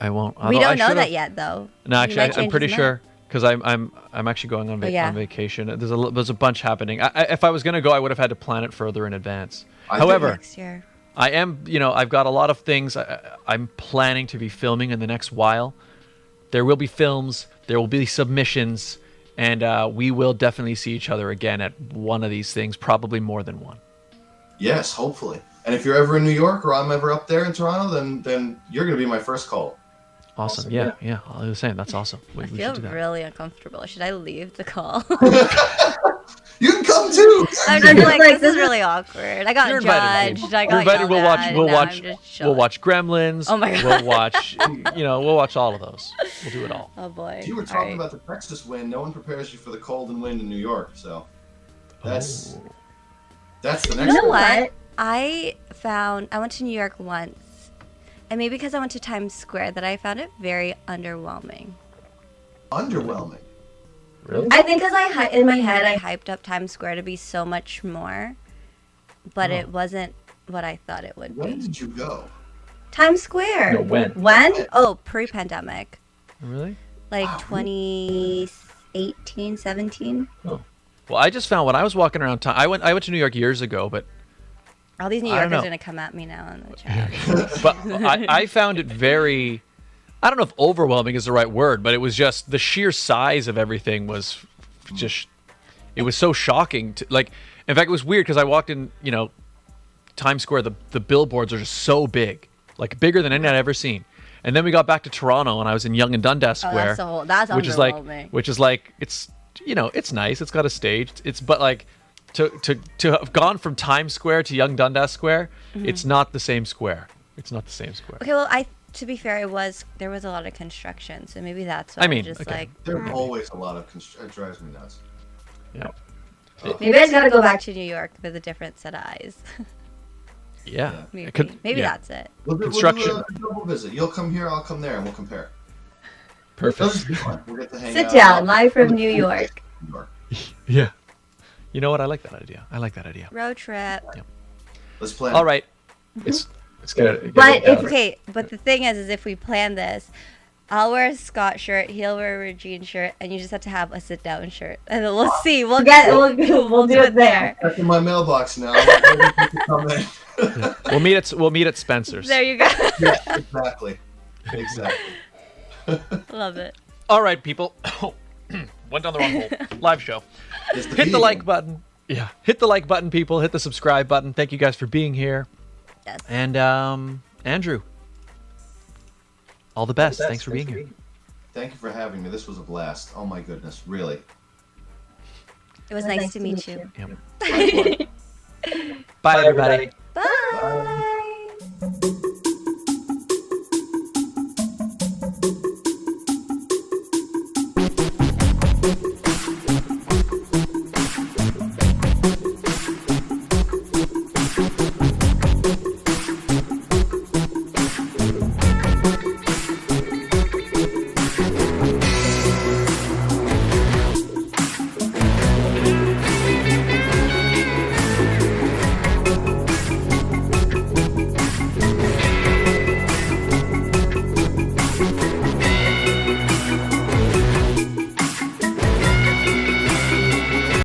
I won't. We Although I don't know should've- that yet, though. No, You actually, might I'm change pretty his sure because I'm actually going on, Oh, yeah. on vacation. There's a bunch happening. If I was gonna go, I would have had to plan it further in advance. I However, Next year. I am, I've got a lot of things I'm planning to be filming in the next while. There will be films, there will be submissions, and we will definitely see each other again at one of these things, probably more than one. Yes, hopefully. And if you're ever in New York or I'm ever up there in Toronto, then you're gonna be my first call. Awesome. Yeah. I was saying that's awesome. We I should feel do that. really uncomfortable. Should I leave the call? You can come too. I'm just like, this is really awkward. I got You're invited. judged. I You're got invited. yelled We'll watch. at, We'll and now watch. I'm just We'll chilling. watch Gremlins. Oh my We'll watch. We'll watch all of those. We'll do it all. Oh boy. You were All talking right. about the Texas wind. No one prepares you for the cold and wind in New York, so that's Oh. that's the You next know one. what? I went to New York once, and maybe because I went to Times Square, that I found it very underwhelming. Underwhelming. Really? I think because in my head I I hyped up Times Square to be so much more, but Oh. it wasn't what I thought it would When be. did you go? Times Square. No, when? When? Oh, pre-pandemic, Really? like Wow. 2018, 17. Well, I just found when I was walking around town, I went to New York years ago, but All these New I don't Yorkers know. are gonna come at me now in the chat. I found it very. I don't know if overwhelming is the right word, but it was just the sheer size of everything was just. It was so shocking. In fact, it was weird because I walked in, Times Square. The billboards are just so big, like bigger than any I'd ever seen. And then we got back to Toronto, and I was in Yonge and Dundas Oh, Square, that's which is like it's it's nice. It's got a stage. It's like to have gone from Times Square to Yonge Dundas Square, it's not the same square. It's not the same square. Okay, well, to be fair, there was a lot of construction, so maybe that's why I I'm mean, just okay. like There's always a lot of it drives me nuts. Yeah. maybe I just gotta go back to New York with a different set of eyes. Yeah. Maybe Yeah. that's it. We'll do Construction. a double visit. You'll come here, I'll come there, and we'll compare. Perfect. It'll just be fun. We'll get to hang Sit out. down, live from New York. New York. Yeah. You know what? I like that idea. Road trip. Let's plan. All right. It's good. But if- Okay, but the thing is if we plan this, I'll wear a Scott shirt, he'll wear a Regine shirt, and you just have to have a sit-down shirt, and then we'll see. We'll We'll do it there. That's in my mailbox now. Ready for you to come in. We'll meet at Spencer's. There you go. Yeah, exactly. Love it. All right, people. Went down the wrong hole. Live show. It's the Hit the video. like button. Yeah. Hit the like button, people. Hit the subscribe button. Thank you guys for being here. Yes. And Andrew, all the best. Thanks for being here. Thank you for having me. This was a blast. Oh my goodness, really. It was nice to meet you. Bye, everybody. Bye.